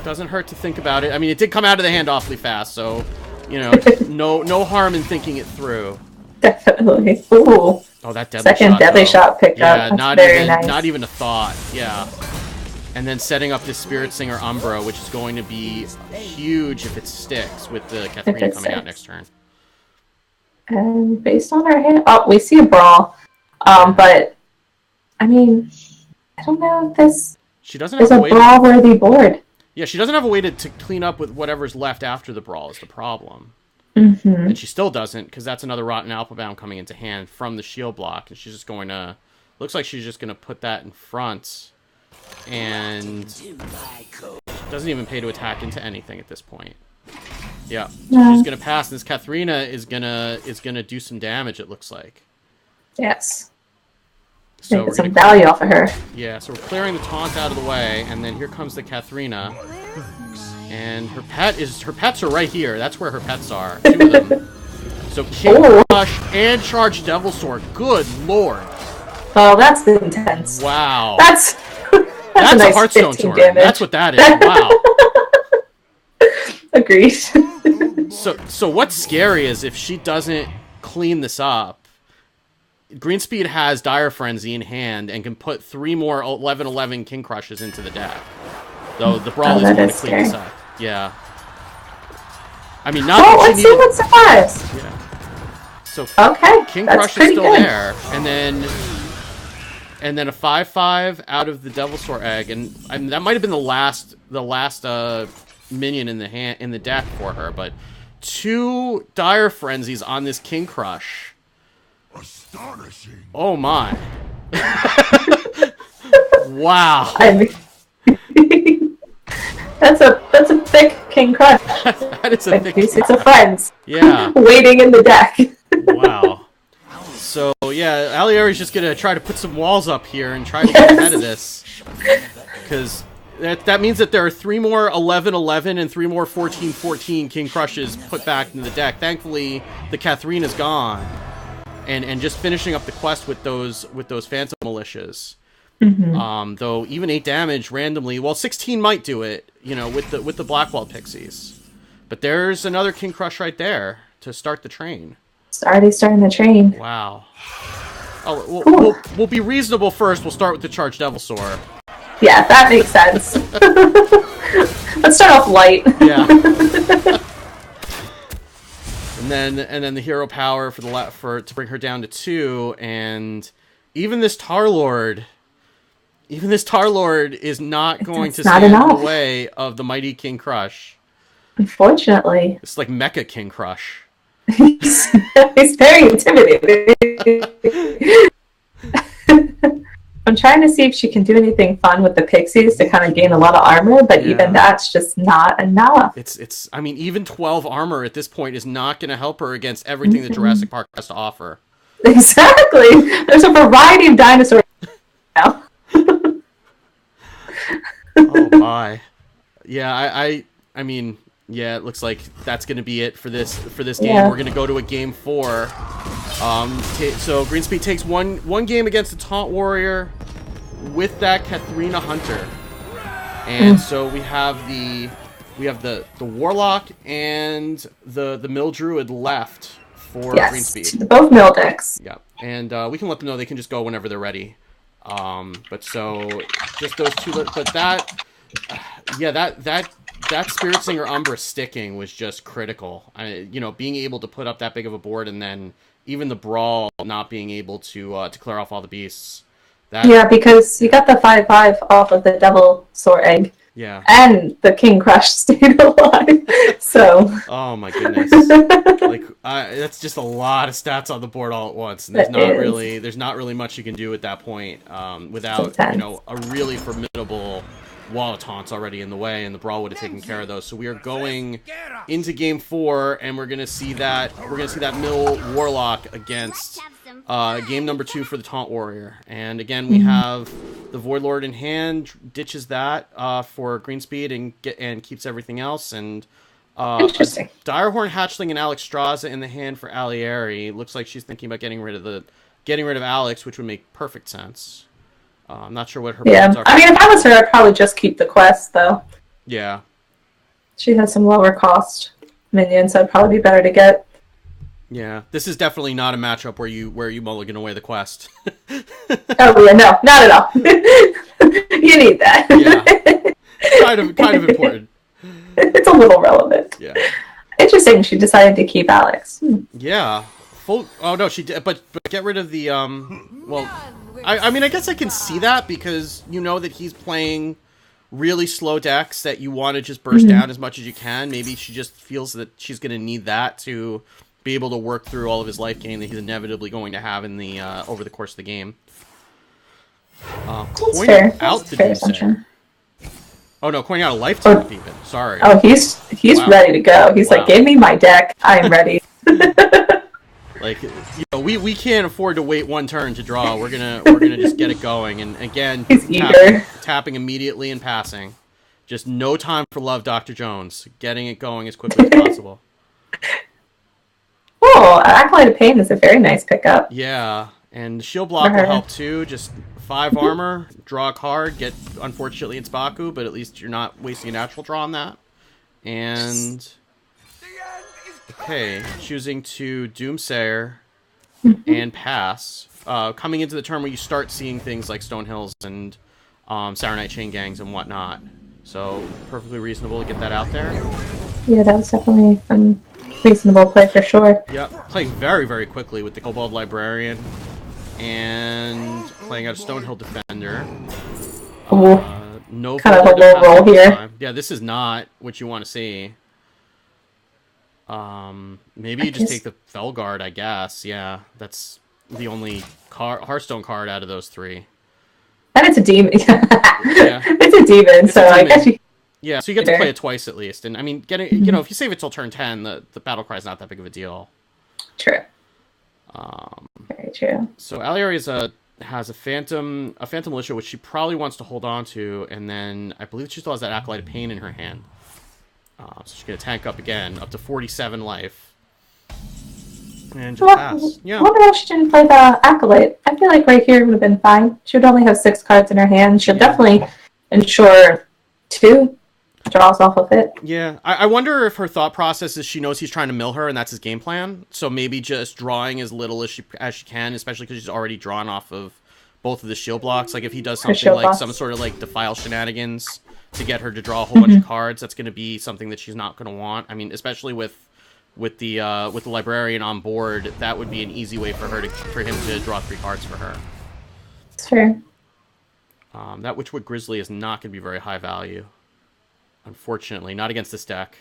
Doesn't hurt to think about it. I mean, it did come out of the hand awfully fast, so, you know, no harm in thinking it through. Definitely. Ooh. Oh, that deadly Second shot, deadly though. shot picked up. That's not even a thought. Yeah. And then setting up this Spirit Singer Umbra, which is going to be huge if it sticks with the Katharina coming out next turn. And based on our hand, we see a Brawl. But I mean, I don't know if this is a Brawl-worthy board. Yeah, she doesn't have a way to clean up with whatever's left after the Brawl is the problem. And she still doesn't, because that's another Rotten Alphabound coming into hand from the shield block, and she's just going to... Looks like she's just going to put that in front, and doesn't even pay to attack into anything at this point. Yeah, so she's going to pass, and this Katharina is gonna do some damage, it looks like. Yes. So get some value off of her. Yeah, so we're clearing the taunt out of the way, and then here comes the Katharina. And her pets are right here. That's where her pets are. 2 of them. So King Crush and Charged Devilsaur. Good lord. Oh, that's intense. Wow. That's a nice Hearthstone tournament. Damage. That's what that is. Wow. Agreed. So what's scary is if she doesn't clean this up, Greenspeed has Dire Frenzy in hand and can put 3 more 11/11 King Crushes into the deck. Though the Brawl is going to clean this up. Yeah. I mean, not that let's see what survives. Yeah. So King that's Crush is still good. there, and then a 5/5 out of the Devilsaur Egg, and that might have been the last minion in the deck for her, but 2 Dire Frenzies on this King Crush. Astonishing. Oh my. Wow. That's a thick King Crush. That is a thick King Crush. It's a friends. Yeah. Waiting in the deck. Wow. So, yeah, Alieri's just going to try to put some walls up here and try to get ahead of this. Because that means that there are 3 more 11/11 and 3 more 14/14 King Crushes put back into the deck. Thankfully, the Katharina's gone. And just finishing up the quest with those Phantom Militias. Though even 8 damage randomly, well, 16 might do it, you know, with the Blackwall Pixies. But there's another King Crush right there to start the train. It's already starting the train. Wow. Oh, we'll be reasonable first. We'll start with the Charged Devilsaur. Yeah, that makes sense. Let's start off light. Yeah. And then the hero power to bring her down to 2, and even this Tarlord is not going to stand in the way of the mighty King Crush. Unfortunately. It's like Mecha King Crush. He's very intimidating. I'm trying to see if she can do anything fun with the Pixies to kind of gain a lot of armor, but even that's just not enough. I mean, even 12 armor at this point is not going to help her against everything that Jurassic Park has to offer. Exactly. There's a variety of dinosaurs now. Oh my. Yeah, I mean, yeah, it looks like that's going to be it for this game. Yeah. We're going to go to a game 4. So Greenspeed takes one game against the Taunt Warrior with that Katharina Hunter. And so we have the Warlock and the Mill Druid left for Greenspeed. Both Mill decks. Yeah. And we can let them know they can just go whenever they're ready. But so just those 2, but that Spirit Singer Umbra sticking was just critical. Being able to put up that big of a board and then even the Brawl not being able to clear off all the beasts. Yeah, because you got the 5/5 off of the Devil Sword Egg. Yeah. And the King Crush stayed alive. So. Oh my goodness. Like that's just a lot of stats on the board all at once, and there's not really much you can do at that point without a really formidable wall of taunts already in the way, and the Brawl would have taken care of those. So we are going into game 4, and we're gonna see that middle Warlock against game number 2 for the Taunt Warrior. And again, we have the Void Lord in hand, ditches that for green speed and keeps everything else. And interesting. Direhorn Hatchling and Alex Straza in the hand for Alieri. Looks like she's thinking about getting rid of Alex, which would make perfect sense. I'm not sure what her plans are. I mean, if I was her, I'd probably just keep the quest, though. Yeah. She has some lower cost minions, so it'd probably be better to get. Yeah, this is definitely not a matchup where you mulligan away the quest. Oh yeah, no, not at all. You need that. Yeah, kind of important. It's a little relevant. Yeah. Interesting. She decided to keep Alex. Yeah. Oh no, she did. But get rid of the Well, I mean, I guess I can see that because you know that he's playing really slow decks that you want to just burst down as much as you can. Maybe she just feels that she's going to need that to be able to work through all of his life gain that he's inevitably going to have in the over the course of the game. Fair. Out the Doomsayer. Oh no, coining out a lifetime even. Sorry. Oh, he's ready to go. He's like, give me my deck. I am ready. Like, we can't afford to wait one turn to draw. We're gonna just get it going. And again, tapping immediately and passing. Just no time for love, Dr. Jones. Getting it going as quickly as possible. Oh, Acolyte of Pain is a very nice pickup. Yeah, and Shield Block will help too. Just 5 armor, draw a card, get, unfortunately, it's Baku, but at least you're not wasting a natural draw on that. And... okay, choosing to Doomsayer and pass. Coming into the turn where you start seeing things like Stonehills and Saronite Chain Gangs and whatnot. So, perfectly reasonable to get that out there. Yeah, that was definitely a reasonable play for sure. Yep, playing very, very quickly with the Kobold Librarian. And playing out a Stonehill Defender. No kind of a low roll here. Time. Yeah, this is not what you want to see. Maybe you just take the Felguard, I guess. Yeah, that's the only Hearthstone card out of those 3. And it's a demon. Yeah. It's a demon, so I guess you... yeah, so you get to play it twice at least. And I mean, getting if you save it till turn 10, the battle cry is not that big of a deal. True. Very true. So Alieri has a Phantom Militia, which she probably wants to hold on to, and then I believe she still has that Acolyte of Pain in her hand. So she's going to tank up again, up to 47 life. And just pass. Yeah. I wonder why she didn't play the Acolyte. I feel like right here would have been fine. She would only have 6 cards in her hand. She'll definitely ensure 2 draws off of it. Yeah. I wonder if her thought process is she knows he's trying to mill her, and that's his game plan. So maybe just drawing as little as she can, especially because she's already drawn off of both of the shield blocks. Like if he does something like some sort of like Defile shenanigans to get her to draw a whole bunch of cards, that's going to be something that she's not going to want. I mean, especially with the librarian on board, that would be an easy way for him to draw 3 cards for her. Sure. That Witchwood Grizzly is not going to be very high value, unfortunately. Not against this deck.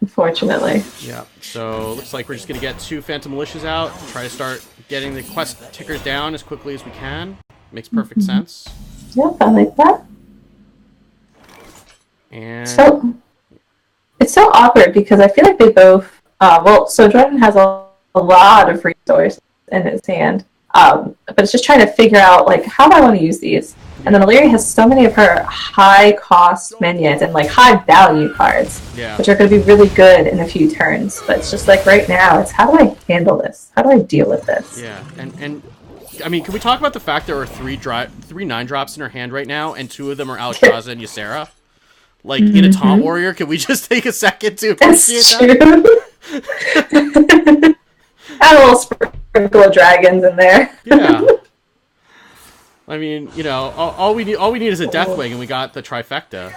Unfortunately. Yeah. So looks like we're just going to get 2 Phantom Militias out. Try to start getting the quest tickers down as quickly as we can. Makes perfect sense. Yep, I like that. And so it's so awkward because I feel like they both. So Jordan has a lot of resources in his hand, but it's just trying to figure out like how do I want to use these. And then Alieri has so many of her high cost minions and like high value cards, which are going to be really good in a few turns. But it's just like right now, it's how do I handle this? How do I deal with this? Yeah, and I mean, can we talk about the fact there are 3 9-drops in her hand right now, and 2 of them are Alexstrasza and Ysera? Like, in a Taunt Warrior, can we just take a second to appreciate that? Add a little sprinkle of dragons in there. Yeah. I mean, all we need is a Deathwing, and we got the trifecta.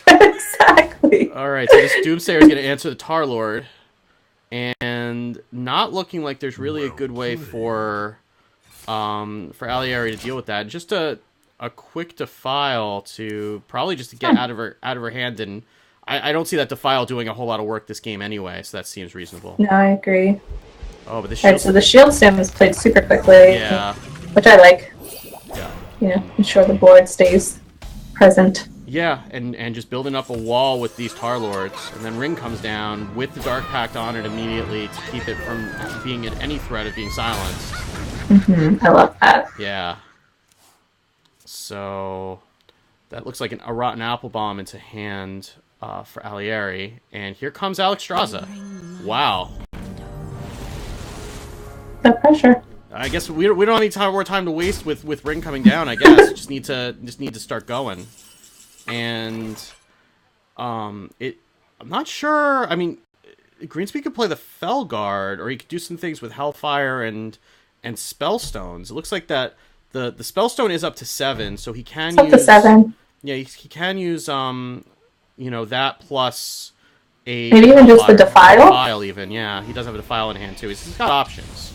Exactly. All right, so this Doomsayer is going to answer the Tar Lord, and not looking like there's really a good way for Alieri to deal with that. Just a quick defile to probably just to get out of her hand, and I don't see that defile doing a whole lot of work this game anyway, so that seems reasonable. No, I agree. Oh, but the shield... Alright, so the shield sim is played super quickly. Yeah. Which I like. Yeah. You know, ensure the board stays present. Yeah, and just building up a wall with these Tar Lords, and then Ring comes down with the Dark Pact on it immediately to keep it from being at any threat of being silenced. I love that. Yeah. So that looks like a rotten apple bomb into hand for Alieri, and here comes Alex Straza. Wow. The pressure. I guess we don't have any more time to waste with Ring coming down. I guess just need to start going, and I'm not sure. I mean, Greenspeed could play the Felguard, or he could do some things with Hellfire and Spellstones. It looks like that the Spellstone is up to 7, so he can use up to 7. Yeah, he can use that plus maybe even just the Defile. Defile even, yeah, he does have a Defile in hand too. He's got options.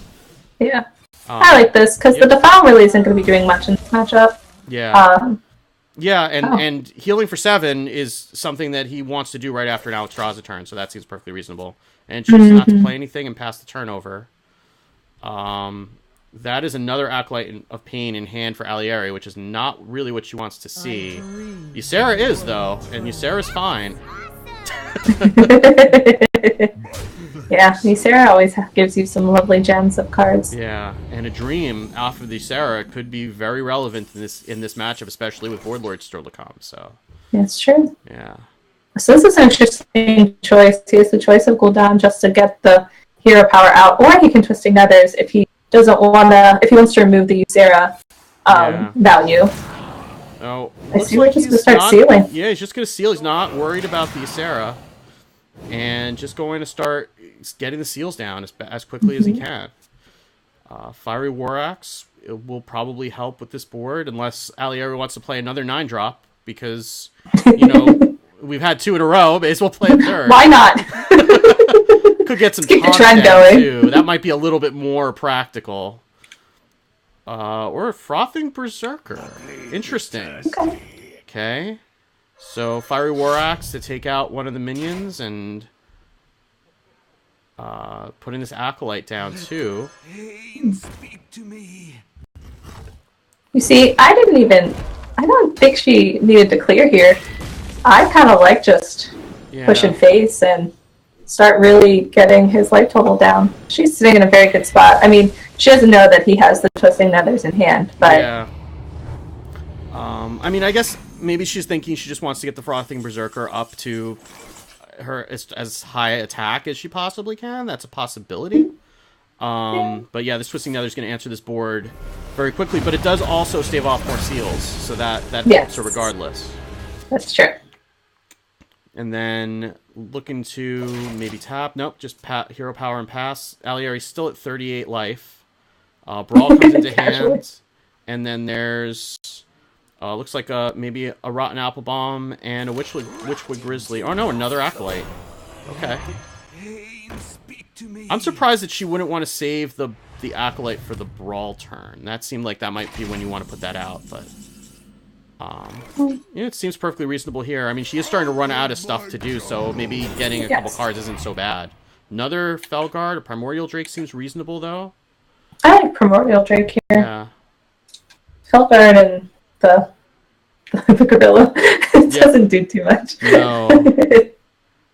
Yeah. I like this, because the Defile really isn't going to be doing much in this matchup. Yeah. And healing for 7 is something that he wants to do right after an Alex Straza turn, so that seems perfectly reasonable. And chooses not to play anything and pass the turnover. That is another Acolyte of Pain in hand for Alieri, which is not really what she wants to see. Ysera is, though, and Ysera's fine. Yeah, Ysera always gives you some lovely gems of cards. Yeah, and a Dream off of the Ysera could be very relevant in this matchup, especially with Board Lord still to come. So that's true. Yeah. So this is an interesting choice. He has the choice of Gul'dan just to get the hero power out, or he can Twisting Nethers if he doesn't if he wants to remove the Ysera value. Oh, I see we're just going to start sealing. Yeah, he's just going to seal. He's not worried about the Ysera. And just going to start getting the seals down as quickly as he can. Fiery War Axe will probably help with this board, unless Alieri wants to play another 9-drop, because, we've had 2 in a row. May as well play a third. Why not? Could get some keep the down trend going. Too. That might be a little bit more practical. Or a Frothing Berserker. Interesting. Okay. So, Fiery War Axe to take out one of the minions, and putting this Acolyte down, too. Speak to me. You see, I don't think she needed to clear here. I kind of like just pushing face and start really getting his life total down. She's sitting in a very good spot. I mean, she doesn't know that he has the Twisting Nethers in hand, but... Yeah. I mean, I guess maybe she's thinking she just wants to get the Frothing Berserker up to her as high attack as she possibly can. That's a possibility. But yeah, this Twisting Nether is going to answer this board very quickly, but it does also stave off more seals, so that helps her regardless. That's true. And then looking to maybe tap. Nope, just hero power and pass. Alieri's still at 38 life. Brawl comes into hand, and then there's... looks like maybe a Rotten Apple Bomb and a Witchwood Grizzly. Oh no, another Acolyte. Okay. I'm surprised that she wouldn't want to save the Acolyte for the Brawl turn. That seemed like that might be when you want to put that out, but... it seems perfectly reasonable here. I mean, she is starting to run out of stuff to do, so maybe getting a couple cards isn't so bad. Another Felguard, a Primordial Drake seems reasonable, though. I like Primordial Drake here. Yeah. Felguard and the Gorilla. It doesn't do too much. No.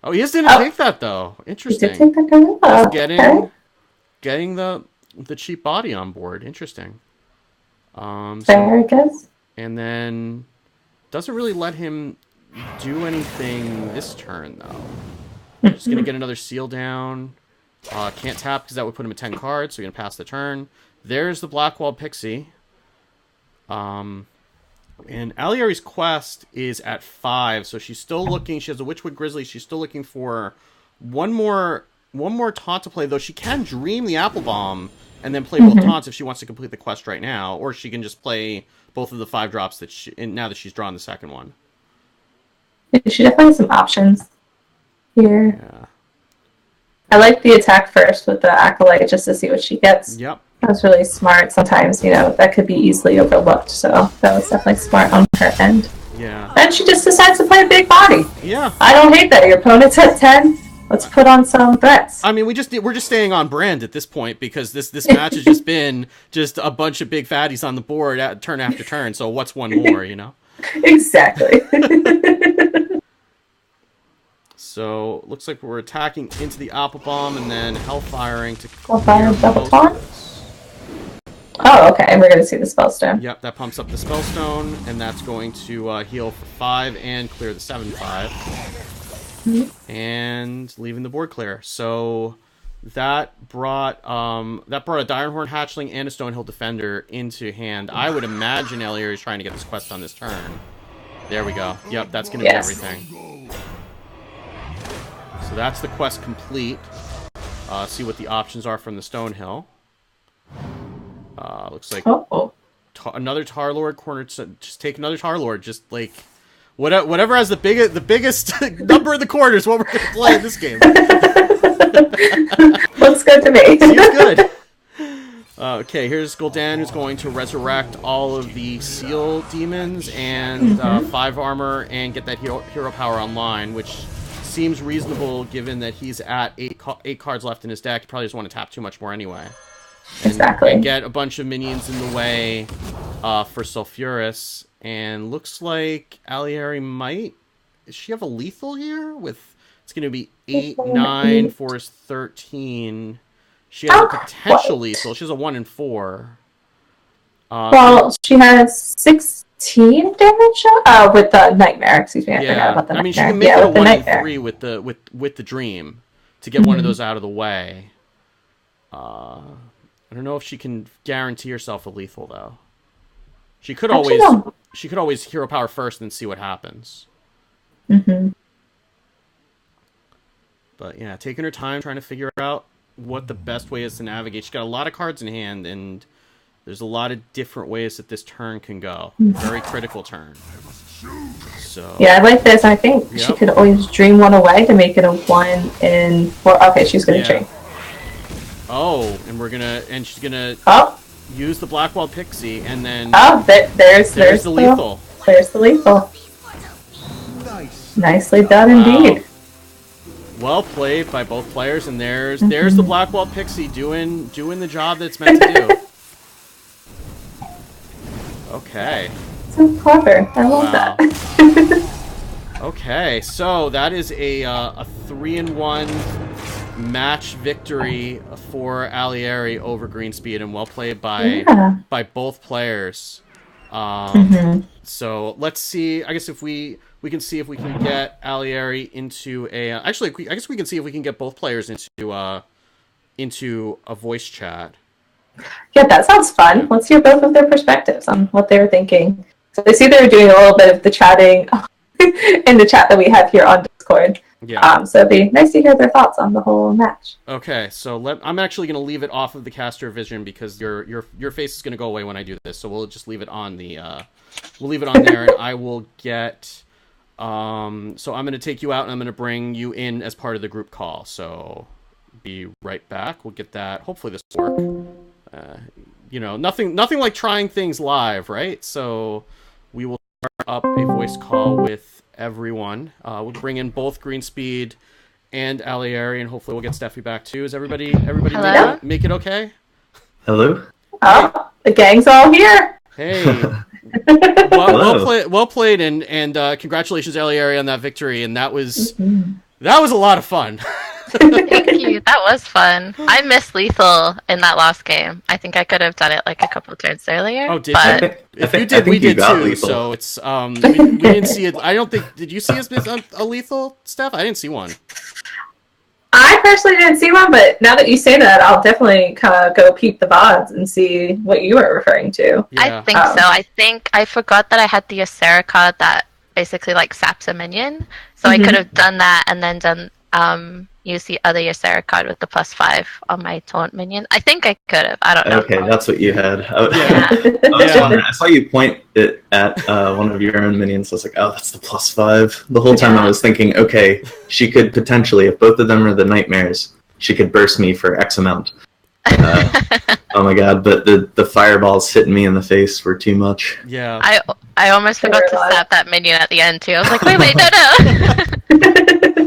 Oh, he just didn't take that, though. Interesting. He did take the Gorilla. Getting the cheap body on board. Interesting. Fair, I guess. And then doesn't really let him do anything this turn, though. Just going to get another seal down. Can't tap because that would put him at 10 cards, so we're going to pass the turn. There's the Blackwall Pixie. And Alieri's quest is at 5, so she's still looking. She has a Witchwood Grizzly. She's still looking for one more taunt to play, though she can dream the Apple Bomb and then play both taunts if she wants to complete the quest right now, or she can just play both of the 5-drops now that she's drawn the second one. She definitely has some options here. Yeah. I like the attack first with the Acolyte just to see what she gets. Yep. That was really smart. Sometimes, that could be easily overlooked, so that was definitely smart on her end. Yeah. And she just decides to play a big body. Yeah. I don't hate that. Your opponent's at 10. Let's put on some threats. I mean, we're just staying on brand at this point because this match has just been just a bunch of big fatties on the board at turn after turn. So what's one more, Exactly. So looks like we're attacking into the Apple Bomb and then Hellfiring to Hellfire double taunt? Oh, okay. And we're going to see the Spellstone. Yep, that pumps up the Spellstone, and that's going to heal for 5 and clear the 7/5. And leaving the board clear. So that brought a Direnhorn Hatchling and a Stonehill Defender into hand. I would imagine Elier is trying to get this quest on this turn. There we go. Yep, that's going to be everything. So that's the quest complete. See what the options are from the Stonehill. Looks like another Tarlord corner. Just take another Tarlord. Just like whatever has the biggest number in the corners. What we're gonna play in this game. Looks good to me. Seems good. Okay, here's Gul'dan, who's going to resurrect all of the Seal Demons and 5 armor and get that hero power online, which seems reasonable given that he's at 8 cards left in his deck. He probably doesn't want to tap too much more anyway. Exactly. And get a bunch of minions in the way for Sulfuras. And looks like Alieri might... Does she have a lethal here? It's going to be 8, 9, Force 13. She has a potential lethal. She has a 1 and 4. Well, she has 16 damage with the Nightmare. Excuse me, I forgot about the Nightmare. I mean, she can make it a 1 and 3 with the Dream to get one of those out of the way. I don't know if she can guarantee herself a lethal though. She could always hero power first and see what happens. But yeah, taking her time trying to figure out what the best way is to navigate. She's got a lot of cards in hand, and there's a lot of different ways that this turn can go. Very critical turn. So yeah, I like this. I think she could always dream one away to make it a 1 in 4. Okay, she's gonna dream. Oh, and she's gonna use the Blackwall Pixie, and then there's the lethal. There's the lethal. Nicely done indeed. Well played by both players, and there's the Blackwall Pixie doing the job that it's meant to do. Okay. So clever. I love that. Okay, so that is a 3-1 match victory for Alieri over Greenspeed, and well played by both players. So let's see. I guess if we can see if we can get Alieri into a. Actually, I guess we can see if we can get both players into a voice chat. Yeah, that sounds fun. Let's hear both of their perspectives on what they were thinking. So I see they were doing a little bit of the chatting in the chat that we have here on Discord. Yeah. So it'd be nice to hear their thoughts on the whole match. Okay, so I'm actually going to leave it off of the caster vision because your face is going to go away when I do this. So we'll just leave it on there, and I will get. So I'm going to take you out, and I'm going to bring you in as part of the group call. So be right back. We'll get that. Hopefully this will work. Nothing like trying things live, right? So we will start up a voice call with everyone. We'll bring in both Greenspeed and Alieri, and hopefully we'll get Steffi back too. Is everybody make it okay? Hello? Oh, the gang's all here. Hey. Well played, and congratulations, Alieri, on that victory. And that was a lot of fun. Thank you. That was fun. I missed lethal in that last game. I think I could have done it like a couple of turns earlier. Oh, did you? If you did, we did too. Lethal. So it's we didn't see it. I don't think. Did you see us miss a lethal, Steph? I didn't see one. I personally didn't see one, but now that you say that, I'll definitely kind of go peep the VODs and see what you were referring to. Yeah. I think so. I think I forgot that I had the Acera card that basically like saps a minion, so I could have done that and then done use the other Acera card with the +5 on my taunt minion. I think I could have. I don't know. Okay, that's what you had. I was wondering. I saw you point it at one of your own minions. I was like, oh, that's the +5. The whole time I was thinking, okay, she could potentially, if both of them are the nightmares, she could burst me for X amount. Oh my god! But the fireballs hitting me in the face were too much. Yeah. I almost forgot to stab that minion at the end too. I was like, wait, no.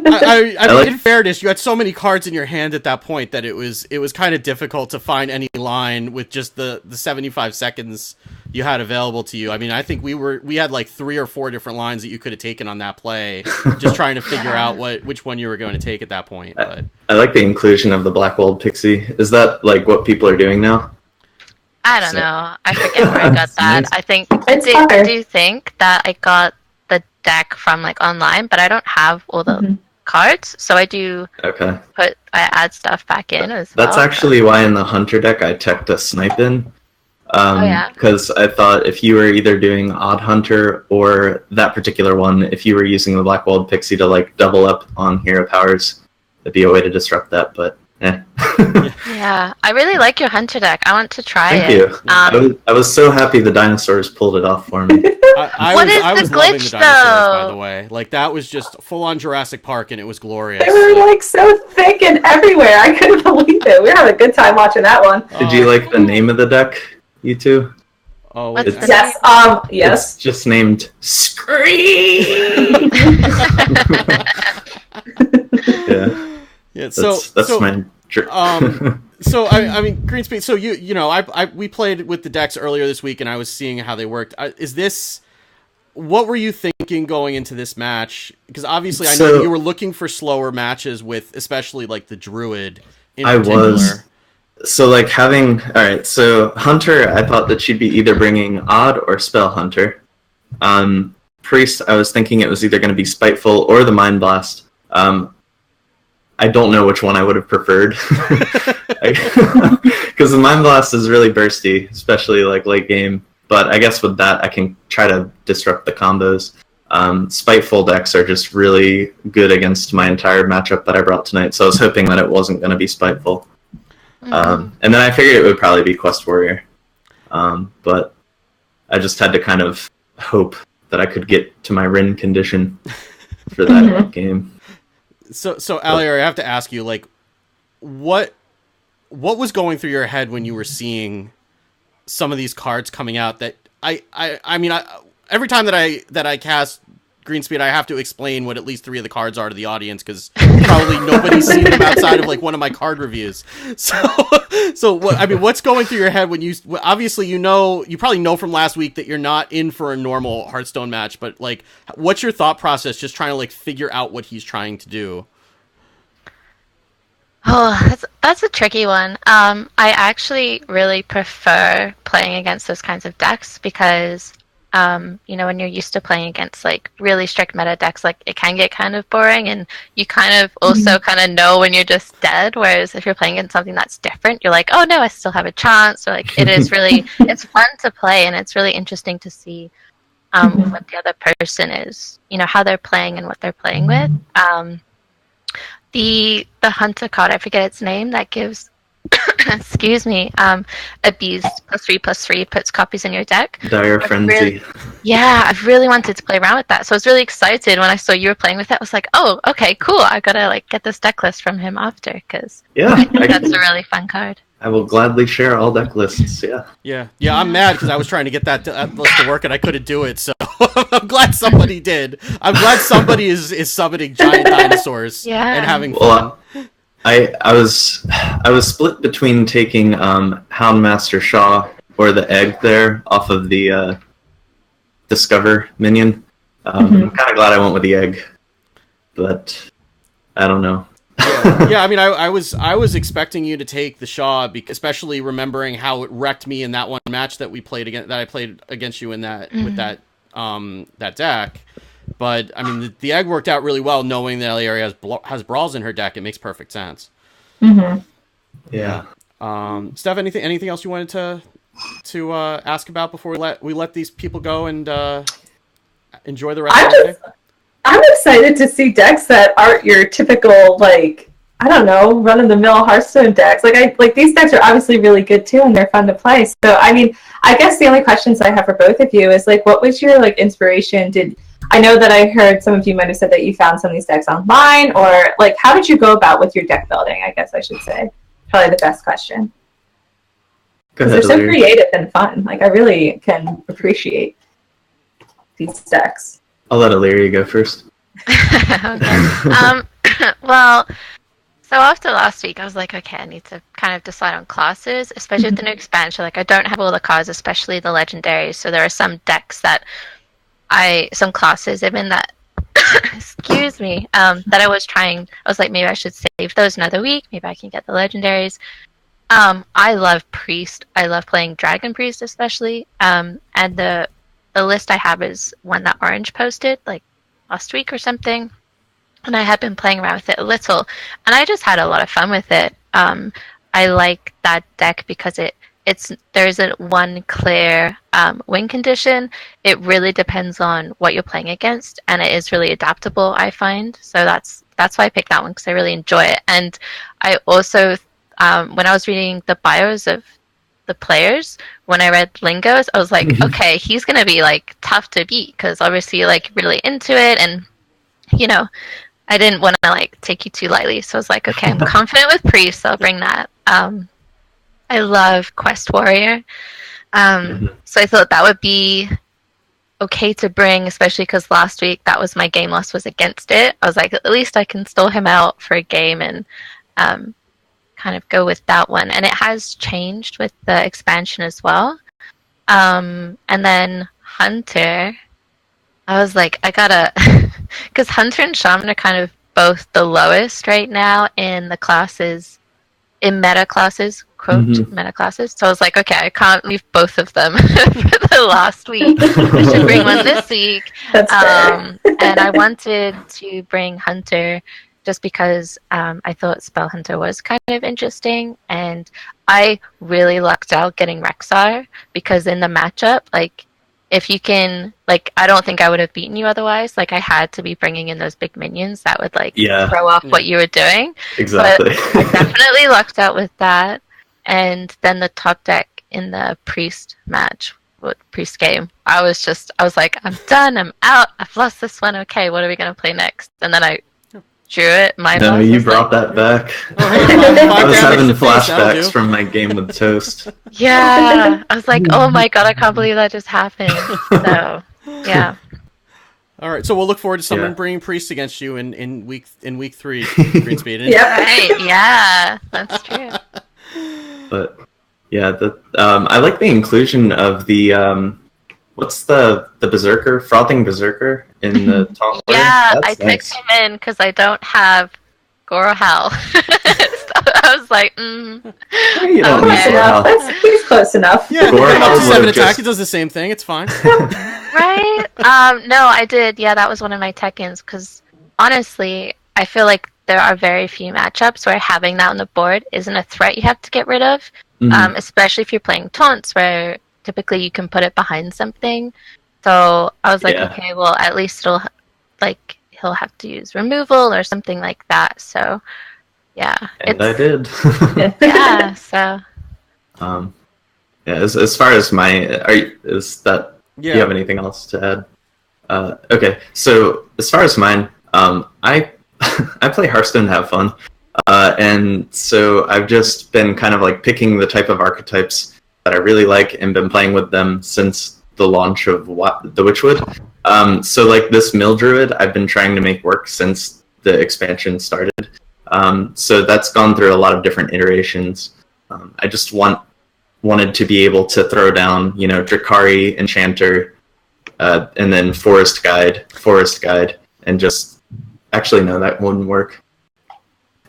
I mean, in fairness, you had so many cards in your hand at that point that it was kind of difficult to find any line with just the 75 seconds you had available to you. I mean, I think we had like 3 or 4 different lines that you could have taken on that play, just trying to figure out which one you were going to take at that point. But I like the inclusion of the Black-Walled Pixie. Is that like what people are doing now? I don't know. I forget where I got that. Nice. I think I do think that I got the deck from like online, but I don't have all the cards, so I do Okay. I add stuff back in as well. That's actually why in the Hunter deck I teched a Snipe in. Because I thought if you were either doing Odd Hunter or that particular one, if you were using the Black-Walled Pixie to like double up on hero powers, that'd be a way to disrupt that, but Yeah, I really like your Hunter deck. I want to try Thank it. you. I was so happy the dinosaurs pulled it off for me. I What was is the loving the glitch, dinosaurs, by though? the way. Like, that was just full-on Jurassic Park, and it was glorious. They were like so thick and everywhere. I couldn't believe it. We were having a good time watching that one. Did you like the name of the deck, you two? Oh, What's wait, the Yes. Yes. It's just named Scream. yeah. That's my. So I mean, Greenspeed. So you know, we played with the decks earlier this week, and I was seeing how they worked. What were you thinking going into this match? Because obviously, I know that you were looking for slower matches with, especially like the Druid. I was. So like alright, so Hunter, I thought that she'd be either bringing Odd or Spell Hunter. Priest, I was thinking it was either going to be Spiteful or the Mind Blast. I don't know which one I would have preferred. Because the Mind Blast is really bursty, especially like late game. But I guess with that, I can try to disrupt the combos. Spiteful decks are just really good against my entire matchup that I brought tonight, so I was hoping that it wasn't going to be Spiteful. And then I figured it would probably be Quest Warrior. But I just had to kind of hope that I could get to my Rin condition for that game. So Alier, I have to ask you, like, what was going through your head when you were seeing some of these cards coming out? That I mean, every time that I cast Greenspeed, I have to explain what at least 3 of the cards are to the audience, because probably nobody's seen them outside of like one of my card reviews. So what? I mean, what's going through your head when you obviously you probably know from last week that you're not in for a normal Hearthstone match, but like, what's your thought process just trying to like figure out what he's trying to do? Oh, that's a tricky one. I actually really prefer playing against those kinds of decks because, you know, when you're used to playing against like really strict meta decks, like it can get kind of boring, and you kind of also kind of know when you're just dead. Whereas if you're playing against something that's different, you're like, oh no, I still have a chance. Or like it is really, it's fun to play, and it's really interesting to see what the other person is, you know, how they're playing and what they're playing with. The Hunter card, I forget its name, that gives excuse me, a beast +3/+3 puts copies in your deck. Dire Frenzy. I really wanted to play around with that. So I was really excited when I saw you were playing with it. I was like, oh, okay, cool. I gotta like get this deck list from him after, because that's a really fun card. I will gladly share all deck lists. Yeah. I'm mad because I was trying to get that list to work and I couldn't do it. So I'm glad somebody did. I'm glad somebody is summoning giant dinosaurs and having fun. I was split between taking Houndmaster Shaw or the egg there off of the Discover minion. I'm kind of glad I went with the egg, but I don't know. Yeah, I mean, I was expecting you to take the Shaw, especially remembering how it wrecked me in that one match that we played against, that I played against you in that with that deck. But I mean, the egg worked out really well, knowing that Area has brawls in her deck. It makes perfect sense. Yeah. Steph, anything else you wanted to ask about before we let these people go and enjoy the rest of the day? I'm excited to see decks that aren't your typical, like, I don't know, run-of-the-mill Hearthstone decks. Like these decks are obviously really good too, and they're fun to play. So, I mean, I guess the only questions I have for both of you is, like, what was your, like, inspiration? I know that I heard some of you might have said that you found some of these decks online, or like, how did you go about with your deck building? I guess I should say, probably the best question. Because they're so creative and fun. Like, I really can appreciate these decks. I'll let Illyria go first. Okay. Well, so after last week, I was like, okay, I need to kind of decide on classes, especially with the new expansion. Like, I don't have all the cards, especially the legendaries. So there are some decks that some classes even that, excuse me, that I was trying. I was like, maybe I should save those another week. Maybe I can get the legendaries. I love Priest. I love playing Dragon Priest, especially. And the list I have is one that Orange posted, like last week or something. And I had been playing around with it a little, and I just had a lot of fun with it. I like that deck because there isn't one clear win condition. It really depends on what you're playing against, and it is really adaptable, I find. So that's why I picked that one, because I really enjoy it. And I also, when I was reading the bios of the players, when I read Lingos, I was like, okay, he's gonna be like tough to beat, because obviously you're like really into it, and you know, I didn't want to like take you too lightly, so I was like, okay, I'm confident with Priest, so I'll bring that. I love Quest Warrior, so I thought that would be okay to bring, especially because last week that was my game loss was against it. I was like, at least I can stall him out for a game and kind of go with that one. And it has changed with the expansion as well. And then Hunter, I was like, I gotta, because Hunter and Shaman are kind of both the lowest right now in the classes, in meta classes, quote, meta classes. So I was like, okay, I can't leave both of them for the last week. I should bring one this week. That's fair. And I wanted to bring Hunter just because I thought Spell Hunter was kind of interesting. And I really lucked out getting Rexar, because in the matchup, like, if you can, like, I don't think I would have beaten you otherwise. Like, I had to be bringing in those big minions that would, like, throw off what you were doing. Exactly. But I definitely lucked out with that. And then the top deck in the Priest match, Priest game, I was like, I'm done, I'm out, I've lost this one, okay, what are we going to play next? And then I drew it. No, you brought that back. Oh, hey, I was having flashbacks from my game with Toast. Yeah, I was like, oh my god, I can't believe that just happened. So, yeah. All right, so we'll look forward to someone bringing Priest against you in week 3, Greenspeed. Yeah, Right, yeah, that's true. But yeah, I like the inclusion of the what's the Berserker, Frothing Berserker in the top player? Yeah, That's I picked nice. him in because I don't have Gorohal. So I was like, You don't close need enough. Gorohal. He's close enough. Yeah, Gorohal up to 7 would've attack, just- it does the same thing, it's fine. right? No, I did. Yeah, that was one of my tech-ins, because honestly, I feel like there are very few matchups where having that on the board isn't a threat you have to get rid of, especially if you're playing taunts, where typically you can put it behind something. So I was like, okay, well, at least he'll have to use removal or something like that. So yeah, And I did. Yeah, so As far as do you have anything else to add? Okay, so as far as mine, I I play Hearthstone to have fun, and so I've just been kind of like picking the type of archetypes that I really like and been playing with them since the launch of the Witchwood. So like this Mill Druid, I've been trying to make work since the expansion started. So that's gone through a lot of different iterations. I just wanted to be able to throw down, Drakari, Enchanter, and then Forest Guide, and just... Actually, no, that wouldn't work.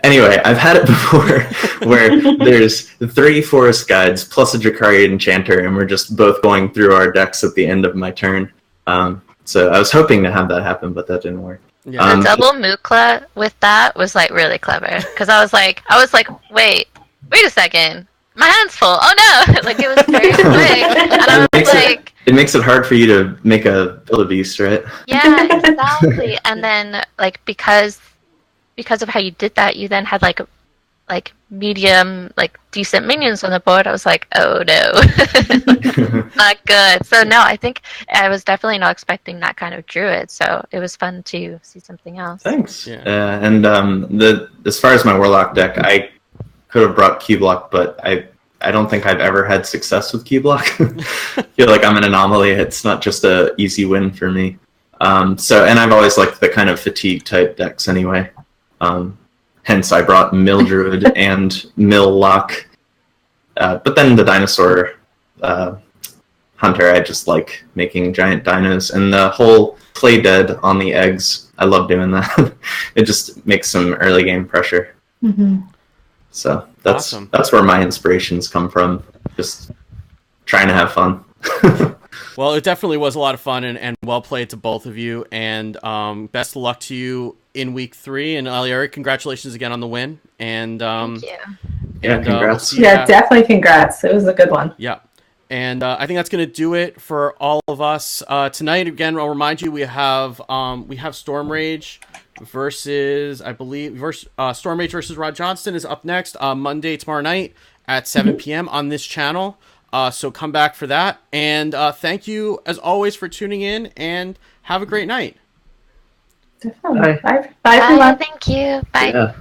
Anyway, I've had it before where there's 3 Forest Guides plus a Drakari Enchanter, and we're just both going through our decks at the end of my turn. So I was hoping to have that happen, but that didn't work. Yeah. the double Mukla with that was like really clever, because I was like, wait a second, my hand's full. Oh no! Like, it was very quick, and I was like, it makes it hard for you to make a beast, right? yeah, exactly. And then like because of how you did that, you then had like medium, like decent minions on the board. I was like, oh no. Not good. So no, I think I was definitely not expecting that kind of druid. So it was fun to see something else. Thanks. Yeah. And as far as my Warlock deck, I could have brought Keyblock, but I don't think I've ever had success with Keyblock. I feel like I'm an anomaly. It's not just a easy win for me. And I've always liked the kind of fatigue type decks anyway. Hence, I brought Mill Druid and Mill Lock. But then the Dinosaur Hunter, I just like making giant dinos. And the whole Play Dead on the eggs, I love doing that. It just makes some early game pressure. Mm-hmm. So that's Awesome. That's where my inspirations come from. Just trying to have fun. Well, it definitely was a lot of fun and well played to both of you. And best of luck to you in week 3. And Aliari, congratulations again on the win. And Thank you. Yeah, congrats. Yeah, definitely congrats. It was a good one. Yeah. And I think that's going to do it for all of us tonight. Again, I'll remind you we have Storm Rage versus Storm Rage versus Rod Johnston is up next Monday tomorrow night at 7 p.m. on this channel. So come back for that. And thank you as always for tuning in and have a great night. Definitely. Bye. Bye, everyone. Bye. Thank you. Bye. Yeah.